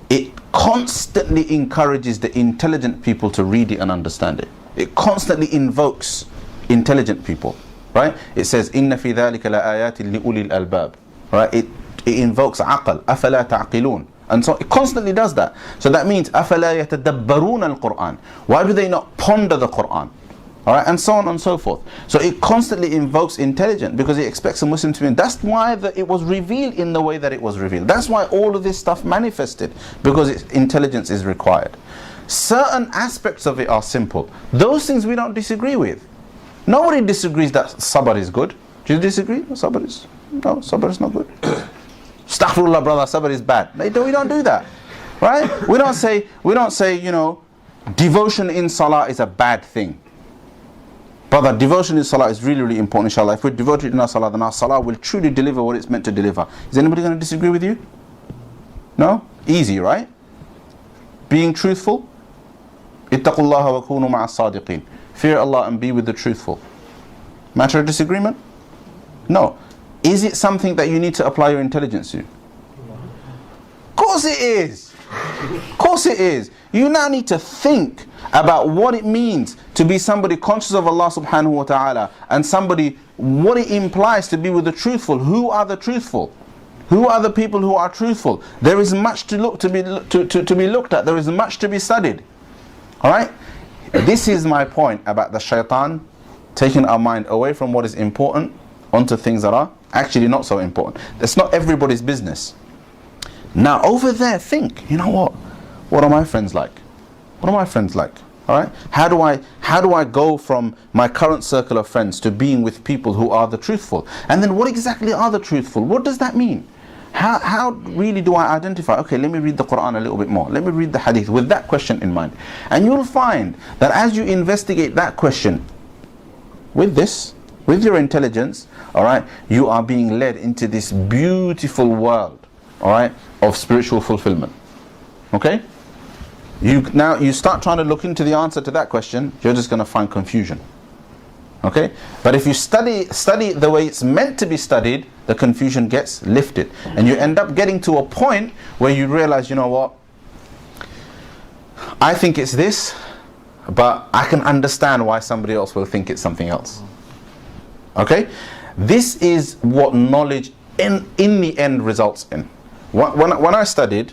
It constantly encourages the intelligent people to read it and understand it. It constantly invokes intelligent people, right? It says, "Inna fi dhalika la ayatin li ulil albab." Right? It invokes aql, afala ta'qilun. And so it constantly does that. So that means, afala yatadabbarun al-Qur'an. Why do they not ponder the Qur'an? Alright, and so on and so forth. So it constantly invokes intelligence because it expects a Muslim to be. That's why it was revealed in the way that it was revealed. That's why all of this stuff manifested, because intelligence is required. Certain aspects of it are simple. Those things we don't disagree with. Nobody disagrees that sabr is good. Do you disagree? Sabr is not good. Astaghfirullah, brother, sabr is bad. We don't do that, right? We don't say, devotion in salah is a bad thing. Brother, devotion in salah is really, really important, inshallah. If we're devoted in our salah, then our salah will truly deliver what it's meant to deliver. Is anybody going to disagree with you? No? Easy, right? Being truthful. Ittaqullaha wa kunu ma'a sadiqeen. Fear Allah and be with the truthful. Matter of disagreement? No. Is it something that you need to apply your intelligence to? Of course it is. Of course it is. You now need to think about what it means to be somebody conscious of Allah subhanahu wa ta'ala, and somebody, what it implies to be with the truthful. Who are the truthful? Who are the people who are truthful? There is much to be looked at. There is much to be studied. Alright? This is my point about the shaitan taking our mind away from what is important onto things that are actually not so important. That's not everybody's business. Now over there, think, you know what? What are my friends like? What are my friends like? Alright? How do I go from my current circle of friends to being with people who are the truthful? And then what exactly are the truthful? What does that mean? How really do I identify? Okay, let me read the Qur'an a little bit more. Let me read the hadith with that question in mind. And you'll find that as you investigate that question with your intelligence, alright, you are being led into this beautiful world, alright, of spiritual fulfillment. Okay? You start trying to look into the answer to that question, you're just going to find confusion. Okay? But if you study the way it's meant to be studied, the confusion gets lifted. And you end up getting to a point where you realize, you know what? I think it's this, but I can understand why somebody else will think it's something else. Okay? This is what knowledge in the end results in. When I studied,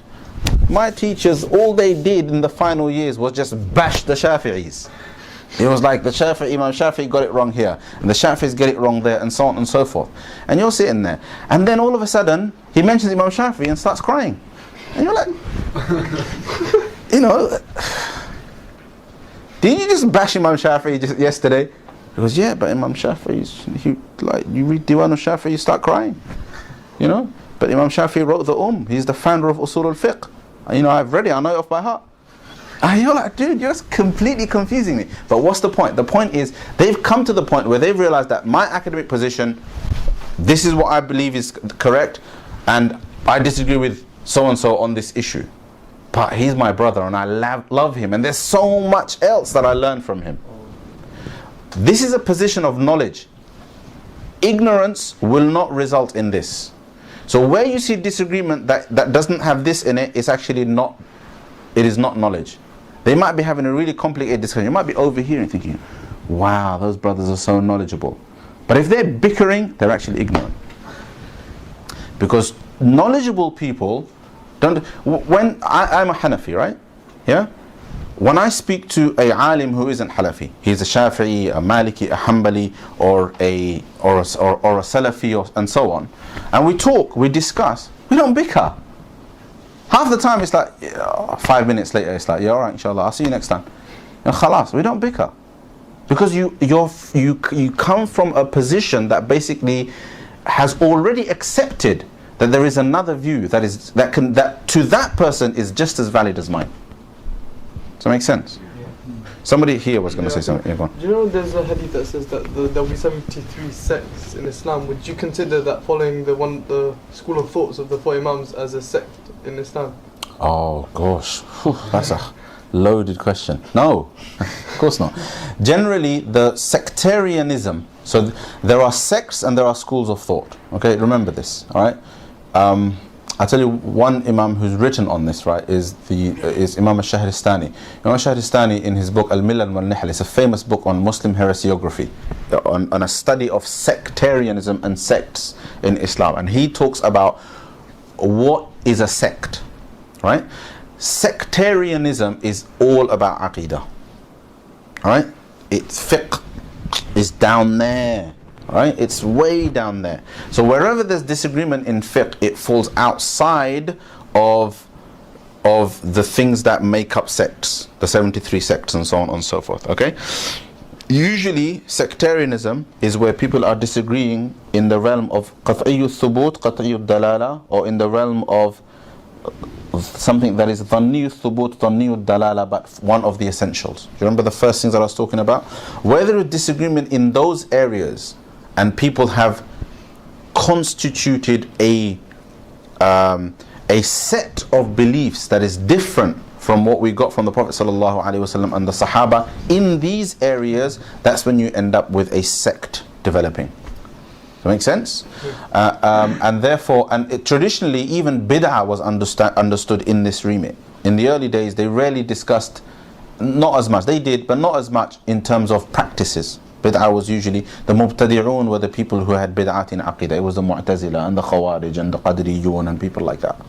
my teachers, all they did in the final years was just bash the Shafi'is. It was like the Imam Shafi'i got it wrong here, and the Shafi'is get it wrong there, and so on and so forth. And you're sitting there, and then all of a sudden, he mentions Imam Shafi'i and starts crying. And you're like, didn't you just bash Imam Shafi'i just yesterday? He goes, yeah, but Imam Shafi'i, you read Diwan al-Shafi'i, you start crying. But Imam Shafi'i wrote the He's the founder of Usul al-Fiqh. I've read it, I know it off by heart. And you're like, dude, you're just completely confusing me. But what's the point? The point is, they've come to the point where they've realized that my academic position, this is what I believe is correct, and I disagree with so-and-so on this issue. But he's my brother, and I love him, and there's so much else that I learn from him. This is a position of knowledge. Ignorance will not result in this. So where you see disagreement that doesn't have this in it, it's actually not, it is not knowledge. They might be having a really complicated discussion. You might be overhearing thinking, wow, those brothers are so knowledgeable. But if they're bickering, they're actually ignorant. Because knowledgeable people don't, when I'm a Hanafi, right? Yeah? When I speak to a alim who isn't Hanafi, he's a Shafi'i, a Maliki, a Hanbali, or a Salafi, and so on, and we talk, we discuss, we don't bicker. Half the time it's like, 5 minutes later it's like, yeah, alright, inshallah, I'll see you next time. And khalas, we don't bicker. Because you come from a position that basically has already accepted that there is another view that to that person is just as valid as mine. Does that make sense? Yeah. Somebody here was going to say something. Yeah, go on. Do you know there's a hadith that says that there will be 73 sects in Islam? Would you consider that following the school of thoughts of the four Imams as a sect in Islam? Oh gosh, that's a loaded question. No, of course not. Generally, the sectarianism. So there are sects and there are schools of thought. Okay, remember this. All right. I'll tell you one Imam who's written on this, right, is Imam al-Shahristani. Imam al-Shahristani in his book Al-Milal wal-Nihal, it's a famous book on Muslim heresiography, on a study of sectarianism and sects in Islam. And he talks about what is a sect, right? Sectarianism is all about aqidah, right? It's fiqh, is down there. Right? It's way down there. So wherever there's disagreement in fiqh, it falls outside of the things that make up sects, the 73 sects and so on and so forth. Okay? Usually sectarianism is where people are disagreeing in the realm of qat'iyyu thubut, qat'iyyu dalala, or in the realm of something that is dhanniyu thubut, dhanniyu dalala, but one of the essentials. Do you remember the first things that I was talking about? Where there is disagreement in those areas, and people have constituted a set of beliefs that is different from what we got from the Prophet ﷺ and the Sahaba in these areas, that's when you end up with a sect developing. Does that make sense? And therefore, traditionally even bid'ah was understood in this remit. In the early days, they rarely discussed, not as much, they did, but not as much in terms of practices. Bid'ah was usually, the Mubtadi'un were the people who had bid'at in Aqidah. It was the Mu'tazila and the Khawarij and the Qadiriyun and people like that.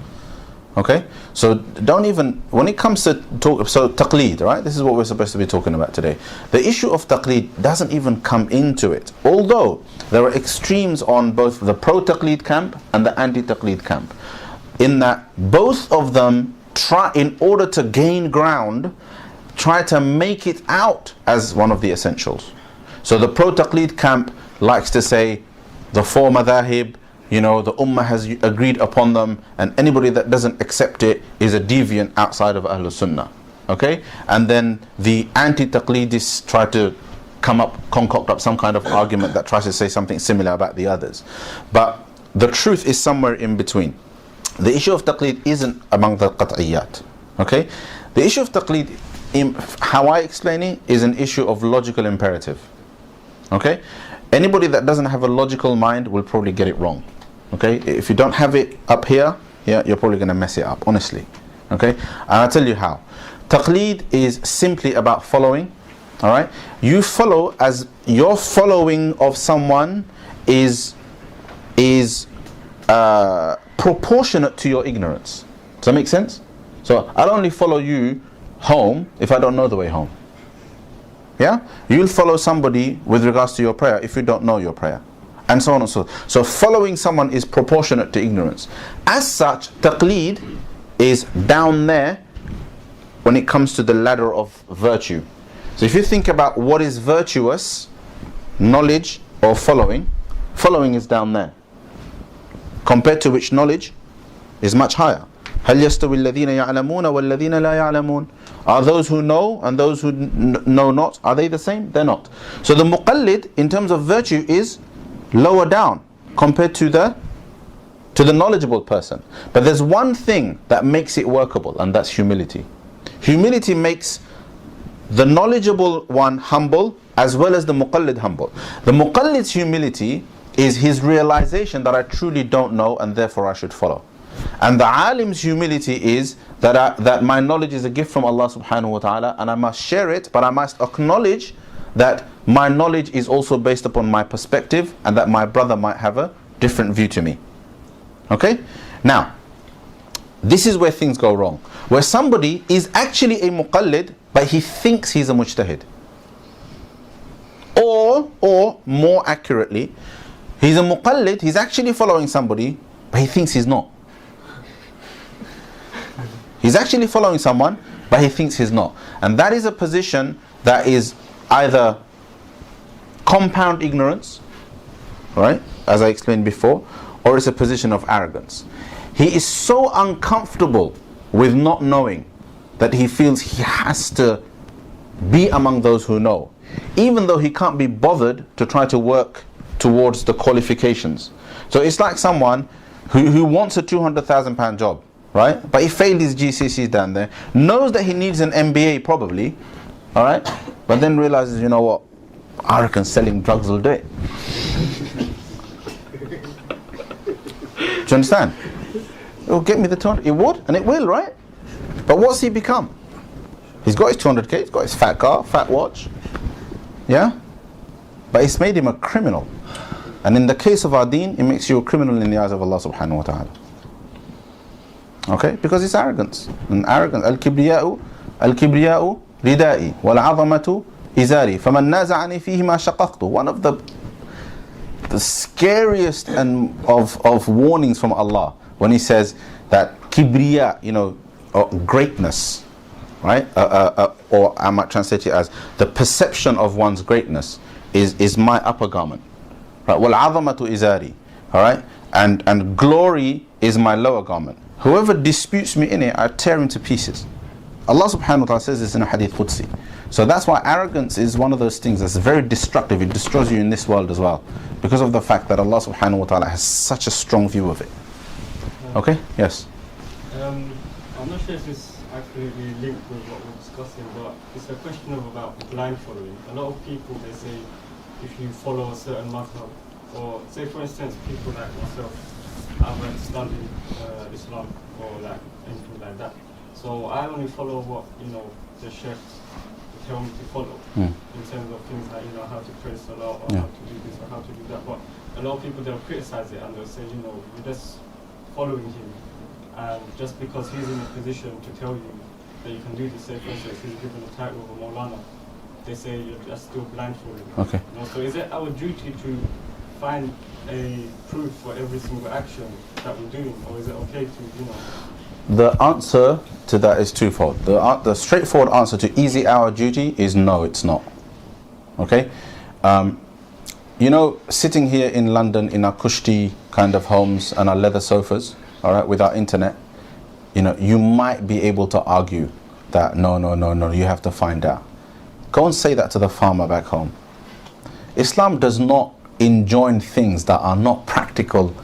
Okay? So don't even, when it comes to taqleed, right? This is what we're supposed to be talking about today. The issue of taqleed doesn't even come into it. Although there are extremes on both the pro-taqleed camp and the anti-taqleed camp. In that both of them try, in order to gain ground, try to make it out as one of the essentials. So the pro-taqleed camp likes to say the four madhahib, the ummah has agreed upon them, and anybody that doesn't accept it is a deviant outside of Ahlul Sunnah. Okay? And then the anti-taqleedists try to concoct up some kind of argument that tries to say something similar about the others. But the truth is somewhere in between. The issue of taqleed isn't among the qat'iyyat. Okay? The issue of taqleed, how I explain it, is an issue of logical imperative. Okay? Anybody that doesn't have a logical mind will probably get it wrong. Okay? If you don't have it up here, you're probably going to mess it up, honestly. Okay? And I'll tell you how. Taqleed is simply about following. Alright? You follow as your following of someone is proportionate to your ignorance. Does that make sense? So I'll only follow you home if I don't know the way home. Yeah? You'll follow somebody with regards to your prayer if you don't know your prayer. And so on and so forth. So following someone is proportionate to ignorance. As such, taqleed is down there when it comes to the ladder of virtue. So if you think about what is virtuous, knowledge or following is down there. Compared to which knowledge is much higher. هل يستوي الذين يعلمون والذين لا يعلمون? Are those who know and those who know not, are they the same? They're not. So the muqallid in terms of virtue is lower down compared to the knowledgeable person. But there's one thing that makes it workable, and that's humility. Humility makes the knowledgeable one humble as well as the muqallid humble. The muqallid's humility is his realization that I truly don't know and therefore I should follow. And the alim's humility is that my knowledge is a gift from Allah subhanahu wa ta'ala and I must share it, but I must acknowledge that my knowledge is also based upon my perspective, and that my brother might have a different view to me. Okay? Now, this is where things go wrong. Where somebody is actually a muqallid, but he thinks he's a mujtahid. Or more accurately, he's a muqallid, he's actually following somebody, but he thinks he's not. He's actually following someone, but he thinks he's not. And that is a position that is either compound ignorance, right, as I explained before, or it's a position of arrogance. He is so uncomfortable with not knowing that he feels he has to be among those who know, even though he can't be bothered to try to work towards the qualifications. So it's like someone who wants a £200,000 job, right? But he failed his GCSEs down there, knows that he needs an MBA probably, all right? But then realizes, you know what, I reckon selling drugs will do it. Do you understand? It will get me the 200, it would, and it will, right? But what's he become? He's got his 200k, he's got his fat car, fat watch, yeah? But it's made him a criminal. And in the case of our deen, it makes you a criminal in the eyes of Allah subhanahu wa ta'ala. Okay? Because it's arrogance. And arrogance, al-kibriya'u ridai, wal-'azamatu izari, faman naza'ani fihi ma shaqaqtu. One of the scariest and of warnings from Allah, when he says that kibriya, you know, greatness, right? Or I might translate it as the perception of one's greatness is my upper garment, right? Wal azamatu izari, all right, and glory is my lower garment. Whoever disputes me in it, I tear him to pieces. Allah subhanahu wa ta'ala says this in a hadith Qudsi. So that's why arrogance is one of those things that's very destructive. It destroys you in this world as well, because of the fact that Allah subhanahu wa ta'ala has such a strong view of it. Okay? Yes? I'm not sure if this accurately linked with what we're discussing, but it's a question of about blind following. A lot of people, they say, if you follow a certain madhhab, or say for instance, people like myself, I went studying Islam or like anything like that. So I only follow what, you know, the sheikhs tell me to follow in terms of things like, you know, how to pray salah, or how to do this or how to do that. But a lot of people, they'll criticize it and they'll say, you know, you're just following him, and just because he's in a position to tell you that you can do this, say for instance he's given the title of a Maulana, they say you're just still blindfolded. Okay. You know, so is it our duty to find a proof for every single action that we're doing, or is it okay to, you know? The answer to that is twofold. The straightforward answer to is it our duty is no, it's not. Okay? You know, sitting here in London in our kushti kind of homes and our leather sofas, all right, with our internet, you know, you might be able to argue that no, you have to find out. Go and say that to the farmer back home. Islam does not enjoin things that are not practical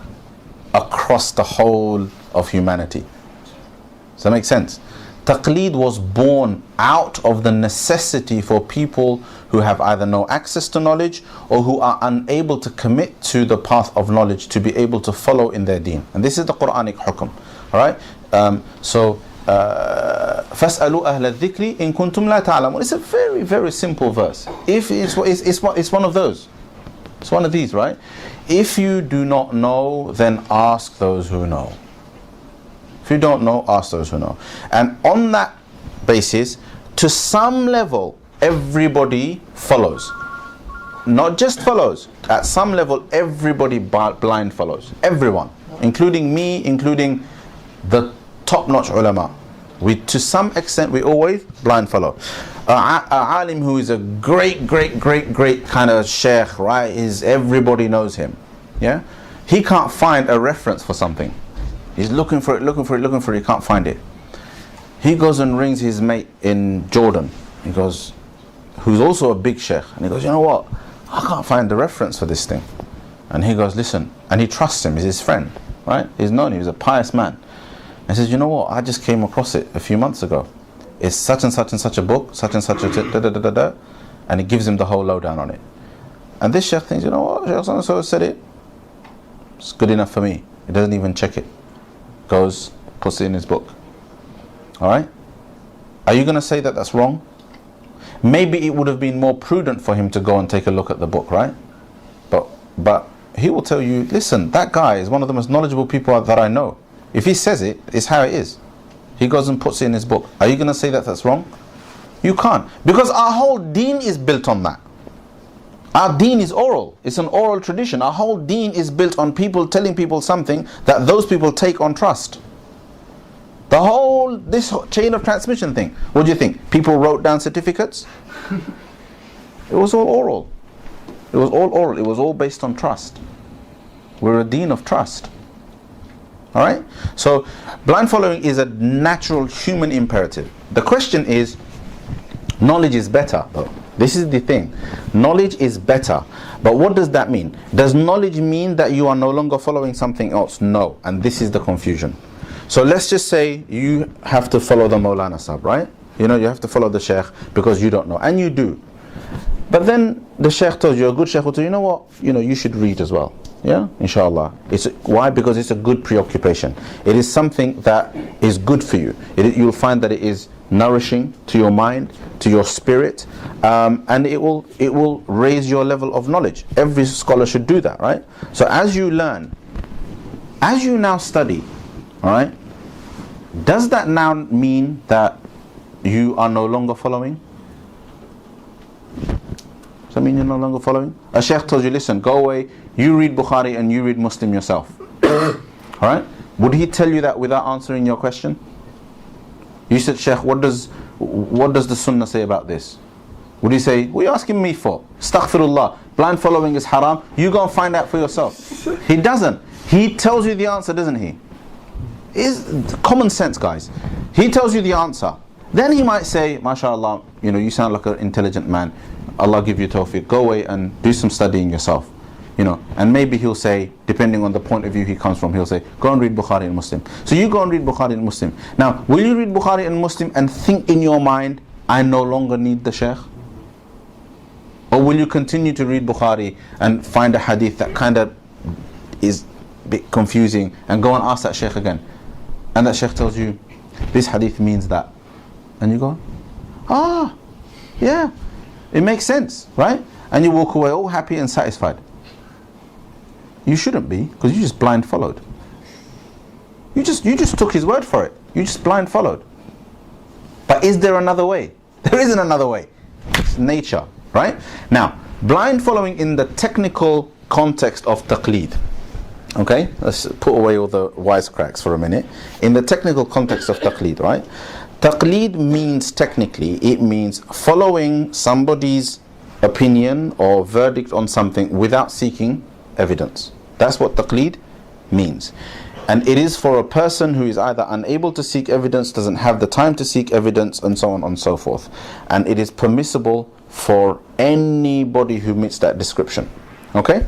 across the whole of humanity. Does that make sense? Taqleed was born out of the necessity for people who have either no access to knowledge or who are unable to commit to the path of knowledge to be able to follow in their deen. And this is the Quranic hukum. Alright? فَاسْأَلُوا أَهْلَ الذِّكْرِ إِن كُنْتُمْ لَا تَعْلَمُونَ. It's a very, very simple verse. If it's one of those. It's one of these, right? If you do not know, then ask those who know. If you don't know, ask those who know. And on that basis, to some level, everybody follows. Not just follows. At some level, everybody blind follows. Everyone. Including me, including the top-notch ulama. To some extent, we always blind follow. A alim who is a great kind of sheikh, right? Everybody knows him. Yeah? He can't find a reference for something. He's looking for it, he can't find it. He goes and rings his mate in Jordan. He goes, who's also a big sheikh. And he goes, you know what? I can't find the reference for this thing. And he goes, listen. And he trusts him, he's his friend, right? He's known him, he's a pious man. And he says, you know what? I just came across it a few months ago. It's such and such a book, such and such a da-da-da-da-da. And he gives him the whole lowdown on it. And this sheikh thinks, you know what? Sheikh so-and-so said it. It's good enough for me. He doesn't even check it. Goes, puts it in his book. Alright? Are you going to say that that's wrong? maybe it would have been more prudent for him to go and take a look at the book, right? But he will tell you, listen, that guy is one of the most knowledgeable people that I know. If he says it, it's how it is. He goes and puts it in his book. Are you going to say that that's wrong? You can't. Because our whole deen is built on that. Our deen is oral. It's an oral tradition. Our whole deen is built on people telling people something that those people take on trust. This chain of transmission thing. What do you think? People wrote down certificates? It was all oral. It was all oral. It was all based on trust. We're a deen of trust. Alright? So, blind following is a natural human imperative. The question is, knowledge is better though. This is the thing. Knowledge is better. But what does that mean? Does knowledge mean that you are no longer following something else? No. And this is the confusion. So let's just say you have to follow the Maulana Sahib, right? You know, you have to follow the Shaykh because you don't know. And you do. But then the Shaykh tells you, a good Shaykh will tell you, you know what? You know, you should read as well. Yeah, inshallah. Why? Because it's a good preoccupation. It is something that is good for you. You'll find that it is nourishing to your mind, to your spirit, and it will raise your level of knowledge. Every scholar should do that, right? So as you learn, as you now study, all right, does that now mean that you are no longer following? Does that mean you're no longer following? A Shaykh tells you, listen, go away, you read Bukhari and you read Muslim yourself. Alright? Would he tell you that without answering your question? You said, Shaykh, what does the sunnah say about this? Would he say, what are you asking me for? Astaghfirullah, blind following is haram, you go and find out for yourself. He doesn't. He tells you the answer, doesn't he? It's common sense, guys. He tells you the answer. Then he might say, MashaAllah, you know, you sound like an intelligent man. Allah give you tawfiq. Go away and do some studying yourself. You know, and maybe he'll say, depending on the point of view he comes from, he'll say, go and read Bukhari and Muslim. So you go and read Bukhari and Muslim. Now, will you read Bukhari and Muslim and think in your mind, I no longer need the Shaykh? Or will you continue to read Bukhari and find a hadith that kind of is a bit confusing and go and ask that Shaykh again? And that Shaykh tells you, this hadith means that. And you go, yeah, it makes sense, right? And you walk away all happy and satisfied. You shouldn't be, because you just blind followed. You just took his word for it. You just blind followed. But is there another way? There isn't another way. It's nature, right? Now, blind following in the technical context of taqleed. Okay, let's put away all the wisecracks for a minute. In the technical context of taqleed, right? Taqleed means, technically, it means following somebody's opinion or verdict on something without seeking evidence. That's what taqleed means. And it is for a person who is either unable to seek evidence, doesn't have the time to seek evidence, and so on and so forth. And it is permissible for anybody who meets that description. Okay?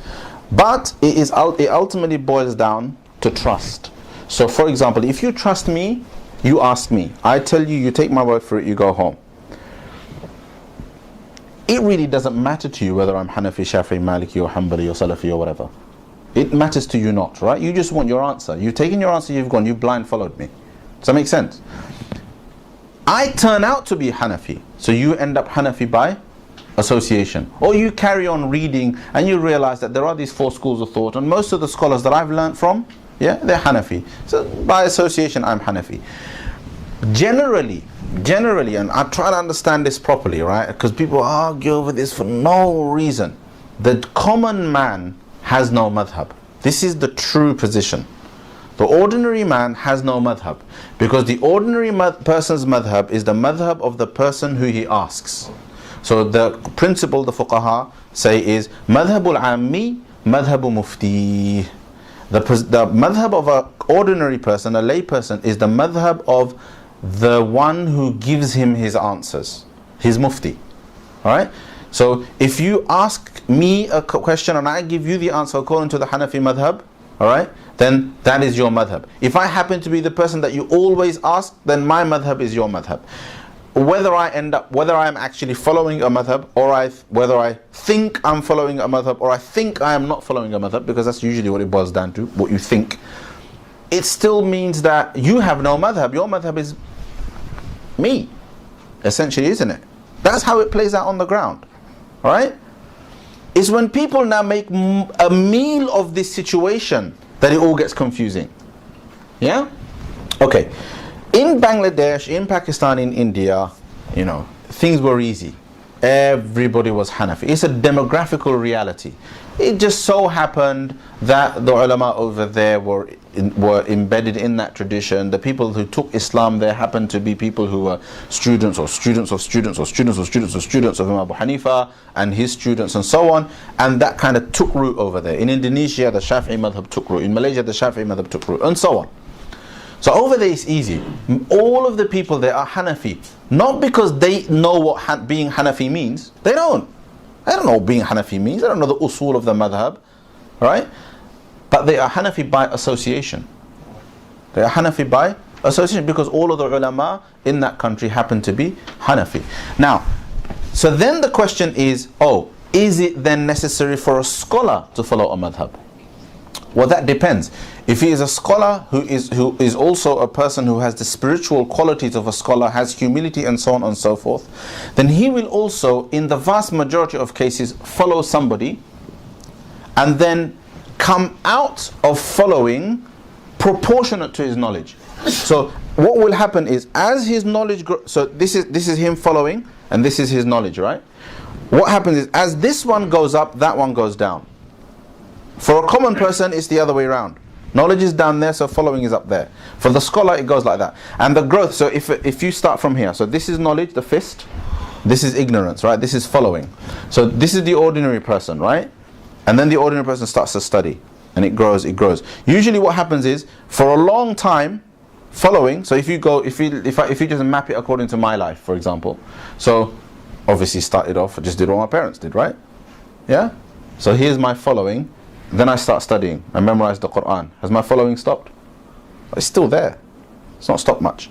But it ultimately boils down to trust. So for example, if you trust me, you ask me, I tell you, you take my word for it, you go home. It really doesn't matter to you whether I'm Hanafi, Shafi'i, Maliki or Hanbali or Salafi or whatever. It matters to you not, right? You just want your answer. You've taken your answer, you've gone, you've blind followed me. Does that make sense? I turn out to be Hanafi, so you end up Hanafi by association. Or you carry on reading and you realize that there are these 4 schools of thought, and most of the scholars that I've learnt from, yeah, they're Hanafi. So by association, I'm Hanafi. Generally, and I try to understand this properly, right? Because people argue over this for no reason. The common man has no madhhab. This is the true position. The ordinary man has no madhhab, because the ordinary person's madhhab is the madhhab of the person who he asks. So the principle the fuqaha say is madhhabul ammi, madhhabu mufti. The madhhab of an ordinary person, a lay person, is the madhhab of the one who gives him his answers, his mufti. Alright? So if you ask me a question and I give you the answer according to the Hanafi madhhab, alright, then that is your madhhab. If I happen to be the person that you always ask, then my madhhab is your madhhab. Whether I'm actually following a madhhab, or whether I think I'm following a madhhab, or I think I am not following a madhhab, because that's usually what it boils down to, what you think, it still means that you have no madhhab. Your madhhab is me, essentially, isn't it? That's how it plays out on the ground. Alright? It's when people now make a meal of this situation that it all gets confusing. Yeah? Okay. In Bangladesh, in Pakistan, in India, things were easy. Everybody was Hanafi. It's a demographical reality. It just so happened that the ulama over there were embedded in that tradition. The people who took Islam there happened to be people who were students of students of students of students of students of students of Imam Abu Hanifa and his students and so on. And that kind of took root over there. In Indonesia, the Shafi'i madhhab took root. In Malaysia, the Shafi'i madhhab took root, and so on. So over there it's easy. All of the people there are Hanafi. Not because they know what being Hanafi means. They don't. They don't know what being Hanafi means. They don't know the usul of the madhhab. Right? But they are Hanafi by association. They are Hanafi by association because all of the ulama in that country happen to be Hanafi. Now, so then the question is, is it then necessary for a scholar to follow a madhhab? Well, that depends. If he is a scholar who is also a person who has the spiritual qualities of a scholar, has humility and so on and so forth, then he will also, in the vast majority of cases, follow somebody and then come out of following proportionate to his knowledge. So what will happen is, as his knowledge grows, so this is him following and this is his knowledge, right? What happens is, as this one goes up, that one goes down. For a common person, it's the other way around. Knowledge is down there, so following is up there. For the scholar, it goes like that. And the growth, so if you start from here, so this is knowledge, the fist, this is ignorance, right? This is following. So this is the ordinary person, right? And then the ordinary person starts to study, and it grows, it grows. Usually what happens is, for a long time, following, so if you just map it according to my life, for example. So, obviously started off, I just did what my parents did, right? Yeah? So here's my following. Then I start studying. I memorize the Qur'an. Has my following stopped? It's still there. It's not stopped much.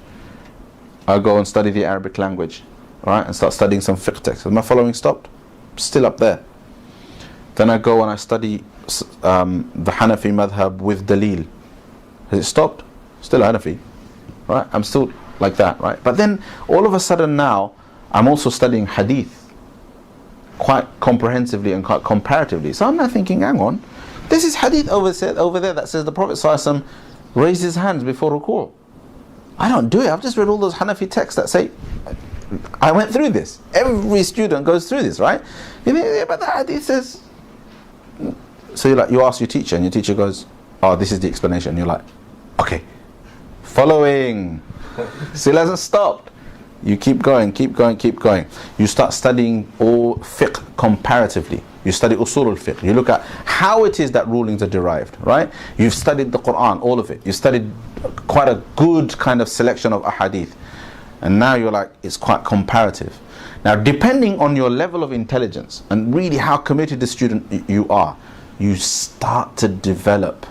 I go and study the Arabic language, right? And start studying some fiqh text. Has my following stopped? Still up there. Then I go and I study the Hanafi madhhab with dalil. Has it stopped? Still Hanafi, right? I'm still like that, right? But then all of a sudden now, I'm also studying hadith quite comprehensively and quite comparatively. So I'm now thinking, hang on, this is hadith over there that says the Prophet ﷺ raised his hands before ruku'. I don't do it. I've just read all those Hanafi texts that say, I went through this. Every student goes through this, right? You think, yeah, but the hadith says. So you ask your teacher, and your teacher goes, oh, this is the explanation. You're like, okay, following. Still hasn't stopped. You keep going, keep going, keep going. You start studying all fiqh comparatively. You study usul al-fiqh. You look at how it is that rulings are derived, right? You've studied the Qur'an, all of it. You studied quite a good kind of selection of ahadith. And now you're like, it's quite comparative. Now, depending on your level of intelligence and really how committed the student you are, you start to develop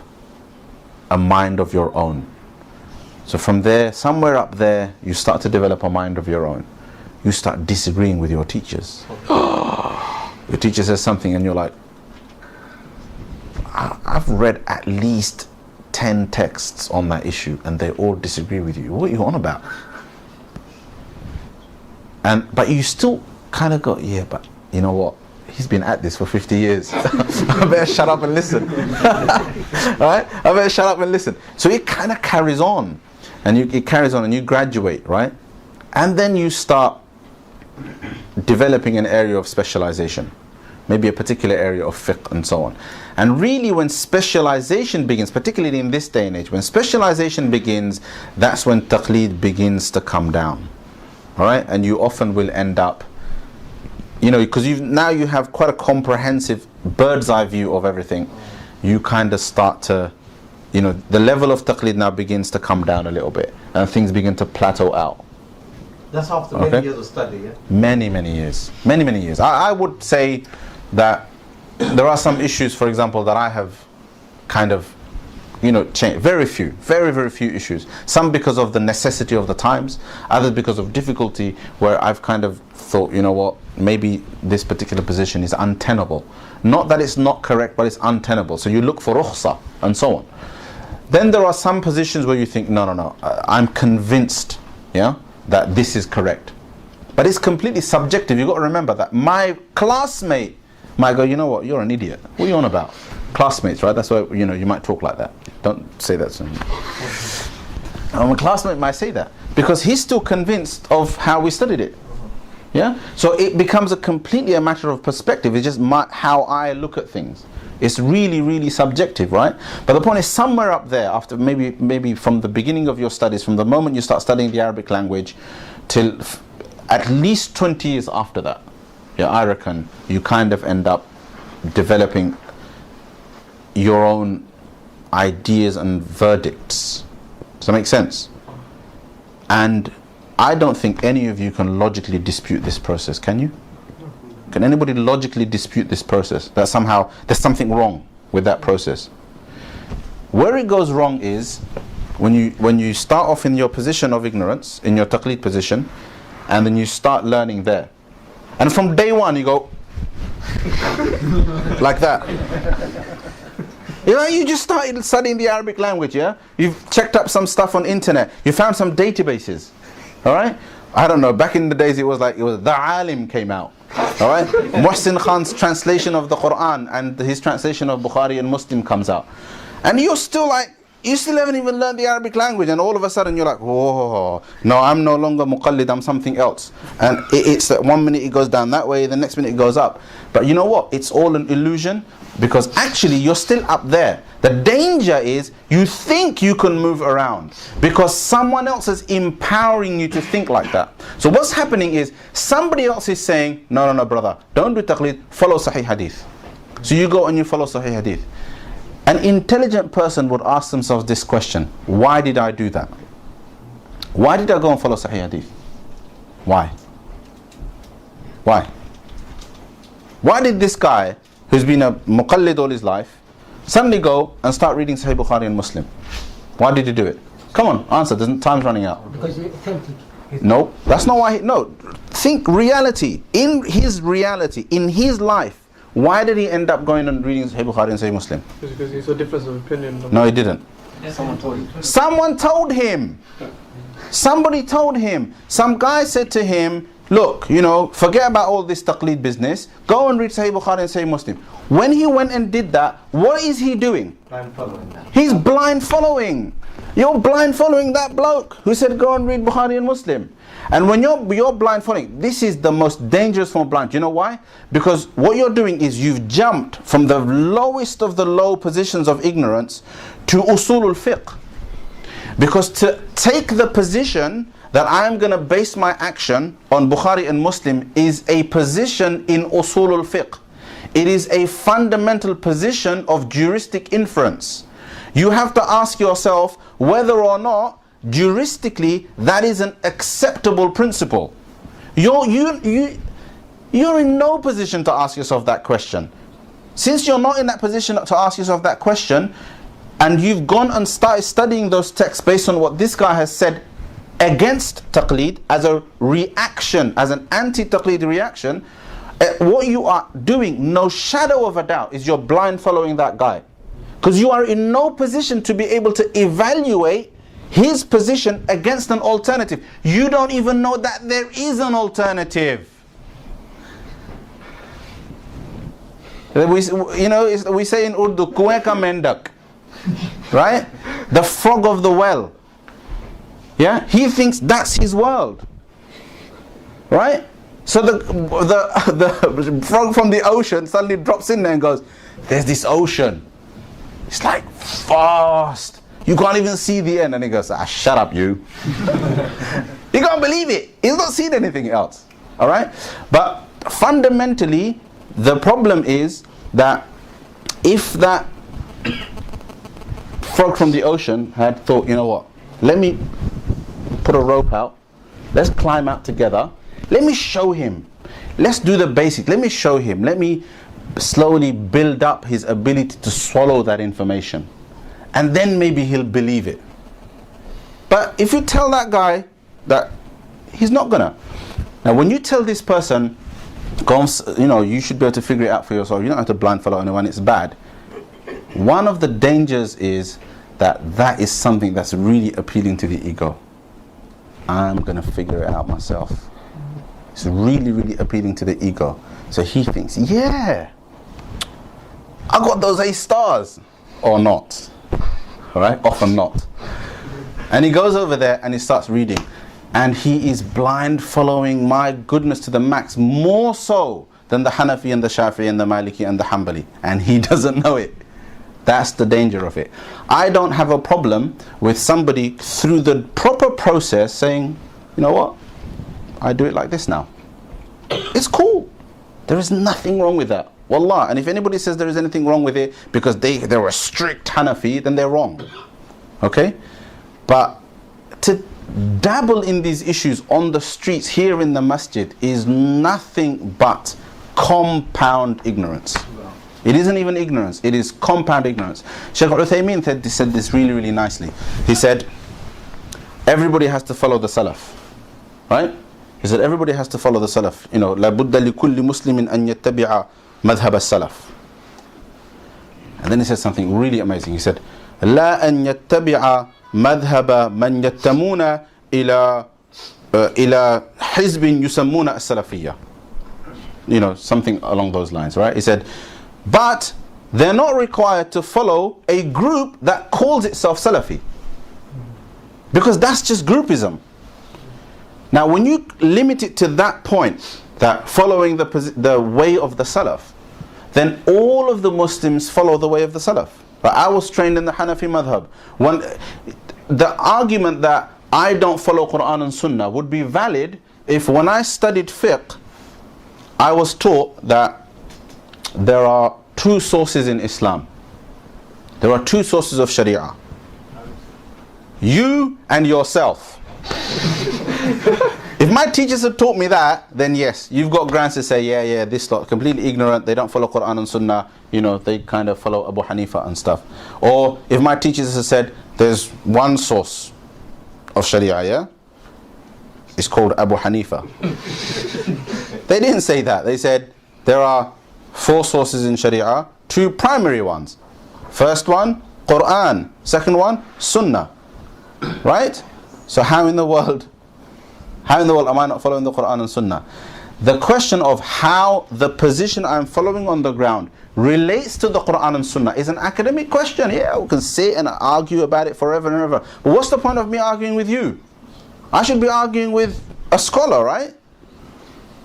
a mind of your own. So from there, somewhere up there, you start to develop a mind of your own. You start disagreeing with your teachers. Your teacher says something and you're like, I've read at least 10 texts on that issue and they all disagree with you. What are you on about? But you still kind of go, yeah, but you know what? He's been at this for 50 years. I better shut up and listen. Right? I better shut up and listen. So it kind of carries on. And it carries on and you graduate, right? And then you start developing an area of specialization. Maybe a particular area of fiqh and so on. And really when specialization begins, particularly in this day and age, when specialization begins, that's when taqleed begins to come down. Alright? And you often will end up, because now you have quite a comprehensive bird's eye view of everything. You kind of start to, the level of taqleed now begins to come down a little bit and things begin to plateau out. That's after many years of study, yeah? Many years. Many years. I would say that there are some issues, for example, that I have kind of, changed. Very few issues. Some because of the necessity of the times, others because of difficulty where I've kind of thought, maybe this particular position is untenable. Not that it's not correct, but it's untenable. So you look for rukhsa and so on. Then there are some positions where you think, no, I'm convinced, that this is correct. But it's completely subjective. You've got to remember that. My classmate might go, you know what, you're an idiot. What are you on about? Classmates, right? That's why, you know, you might talk like that. Don't say that to me. My classmate might say that because he's still convinced of how we studied it. Yeah? So it becomes completely a matter of perspective. It's just how I look at things. It's really, really subjective, right? But the point is, somewhere up there, after maybe from the beginning of your studies, from the moment you start studying the Arabic language till at least 20 years after that, yeah, I reckon you kind of end up developing your own ideas and verdicts. Does that make sense? And I don't think any of you can logically dispute this process, can you? Can anybody logically dispute this process? That somehow there's something wrong with that process. Where it goes wrong is when you start off in your position of ignorance, in your taqleed position, and then you start learning there. And from day one you go like that. You know, you just started studying the Arabic language, yeah? You've checked up some stuff on internet. You found some databases. Alright? I don't know, back in the days it was The Alim came out. Alright? Muhsin Khan's translation of the Qur'an and his translation of Bukhari and Muslim comes out. And you're still like, you still haven't even learned the Arabic language, and all of a sudden you're like, whoa, no, I'm no longer muqallid, I'm something else. And it's that 1 minute it goes down that way, the next minute it goes up. But you know what? It's all an illusion, because actually you're still up there. The danger is you think you can move around because someone else is empowering you to think like that. So what's happening is somebody else is saying, no, brother, don't do taqlid, follow Sahih Hadith. So you go and you follow Sahih Hadith. An intelligent person would ask themselves this question: why did I do that? Why did I go and follow Sahih Hadith? Why? Why did this guy, who's been a muqallid all his life, suddenly go and start reading Sahih Bukhari and Muslim? Why did he do it? Come on, answer. Time's running out. Because it's authentic. No, that's not why. No, think reality. In his reality, in his life, why did he end up going and reading Sahih Bukhari and Sahih Muslim? Because he saw difference of opinion. No, he didn't. Someone told him. Someone told him. Somebody told him. Some guy said to him, look, forget about all this taqleed business. Go and read Sahih Bukhari and Sahih Muslim. When he went and did that, what is he doing? Blind following. He's blind following. You're blind following that bloke who said go and read Bukhari and Muslim. And when you're blind following, this is the most dangerous form of blind. You know why? Because what you're doing is you've jumped from the lowest of the low positions of ignorance to usulul fiqh. Because to take the position that I'm going to base my action on Bukhari and Muslim is a position in usulul fiqh. It is a fundamental position of juristic inference. You have to ask yourself whether or not juristically that is an acceptable principle. You're in no position to ask yourself that question. Since you're not in that position to ask yourself that question, and you've gone and started studying those texts based on what this guy has said against taqleed as a reaction, as an anti-taqleed reaction, what you are doing, no shadow of a doubt, is you're blind following that guy. Because you are in no position to be able to evaluate his position against an alternative. You don't even know that there is an alternative. We say in Urdu, kuwe ka mendak, right? The frog of the well. Yeah, he thinks that's his world, right? So the frog from the ocean suddenly drops in there and goes, there's this ocean. It's like vast. You can't even see the end. And he goes, shut up, you. You can't believe it. He's not seen anything else. All right? But fundamentally, the problem is that if that frog from the ocean had thought, you know what, let me put a rope out. Let's climb out together. Let me show him. Let's do the basics. Let me show him. Let me slowly build up his ability to swallow that information. And then maybe he'll believe it. But if you tell that guy that he's not gonna. Now when you tell this person, you should be able to figure it out for yourself. You don't have to blind follow anyone, it's bad. One of the dangers is that is something that's really appealing to the ego. I'm gonna figure it out myself. It's really, really appealing to the ego. So he thinks, yeah, I got those A stars. Or not. Alright? Often not. And he goes over there and he starts reading. And he is blind following, my goodness, to the max. More so than the Hanafi and the Shafi'i and the Maliki and the Hanbali. And he doesn't know it. That's the danger of it. I don't have a problem with somebody through the proper process saying, you know what? I do it like this now. It's cool. There is nothing wrong with that. Wallah. And if anybody says there is anything wrong with it because they're a strict Hanafi, then they're wrong. Okay? But to dabble in these issues on the streets here in the masjid is nothing but compound ignorance. It isn't even ignorance, it is compound ignorance. Shaykh Uthaymeen said this really, really nicely. He said, everybody has to follow the Salaf. Right? He said, everybody has to follow the Salaf. You know, لَابُدَّ لِكُلِّ مُسْلِمٍ أَن يَتَّبِعَ مَذْهَبَ السَّلَف. And then he said something really amazing. He said, لَا أَن يَتَّبِعَ مَذْهَبَ مَنْ يَتَّمُونَ إِلَى حِزْبٍ يُسَمُّونَ السَّلَفِيَّةِ. You know, something along those lines, right? He said, but they're not required to follow a group that calls itself Salafi. Because that's just groupism. Now when you limit it to that point, that following the way of the Salaf, then all of the Muslims follow the way of the Salaf. But I was trained in the Hanafi madhhab. The argument that I don't follow Qur'an and Sunnah would be valid if when I studied fiqh, I was taught that there are two sources in Islam. There are two sources of Sharia. You and yourself. If my teachers had taught me that, then yes, you've got grounds to say, yeah, this lot completely ignorant, they don't follow Qur'an and Sunnah, you know, they kind of follow Abu Hanifa and stuff. Or if my teachers had said, there's one source of Sharia, yeah? It's called Abu Hanifa. They didn't say that. They said, there are 4 sources in Sharia, 2 primary ones. First one, Qur'an. Second one, Sunnah. Right? So how in the world am I not following the Qur'an and Sunnah? The question of how the position I'm following on the ground relates to the Qur'an and Sunnah is an academic question. Yeah, we can sit and argue about it forever and ever. But what's the point of me arguing with you? I should be arguing with a scholar, right?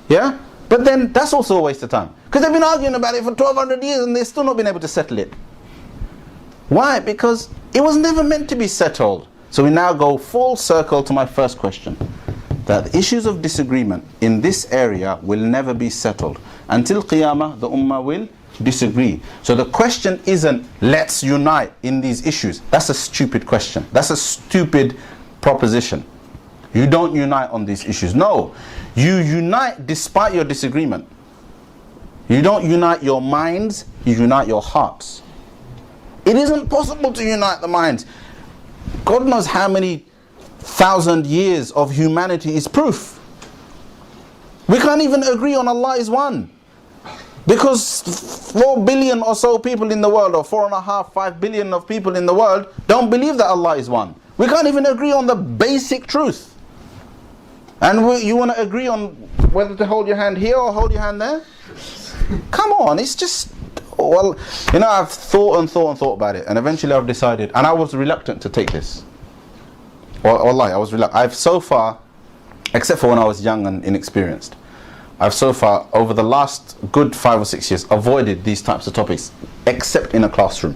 Yeah? But then that's also a waste of time. Because they've been arguing about it for 1200 years and they've still not been able to settle it. Why? Because it was never meant to be settled. So we now go full circle to my first question. That issues of disagreement in this area will never be settled. Until Qiyamah, the Ummah will disagree. So the question isn't, let's unite in these issues. That's a stupid question. That's a stupid proposition. You don't unite on these issues. No. You unite despite your disagreement. You don't unite your minds, you unite your hearts. It isn't possible to unite the minds. God knows how many 1,000 years of humanity is proof. We can't even agree on Allah is one. Because 4 billion or so people in the world, or 4.5, 5 billion of people in the world don't believe that Allah is one. We can't even agree on the basic truth. And you want to agree on whether to hold your hand here or hold your hand there? Come on, it's just, well, you know, I've thought about it, and eventually I've decided, and I was reluctant to take this. Wallahi, I was reluctant. I've so far, except for when I was young and inexperienced, I've so far, over the last good 5 or 6 years, avoided these types of topics, except in a classroom.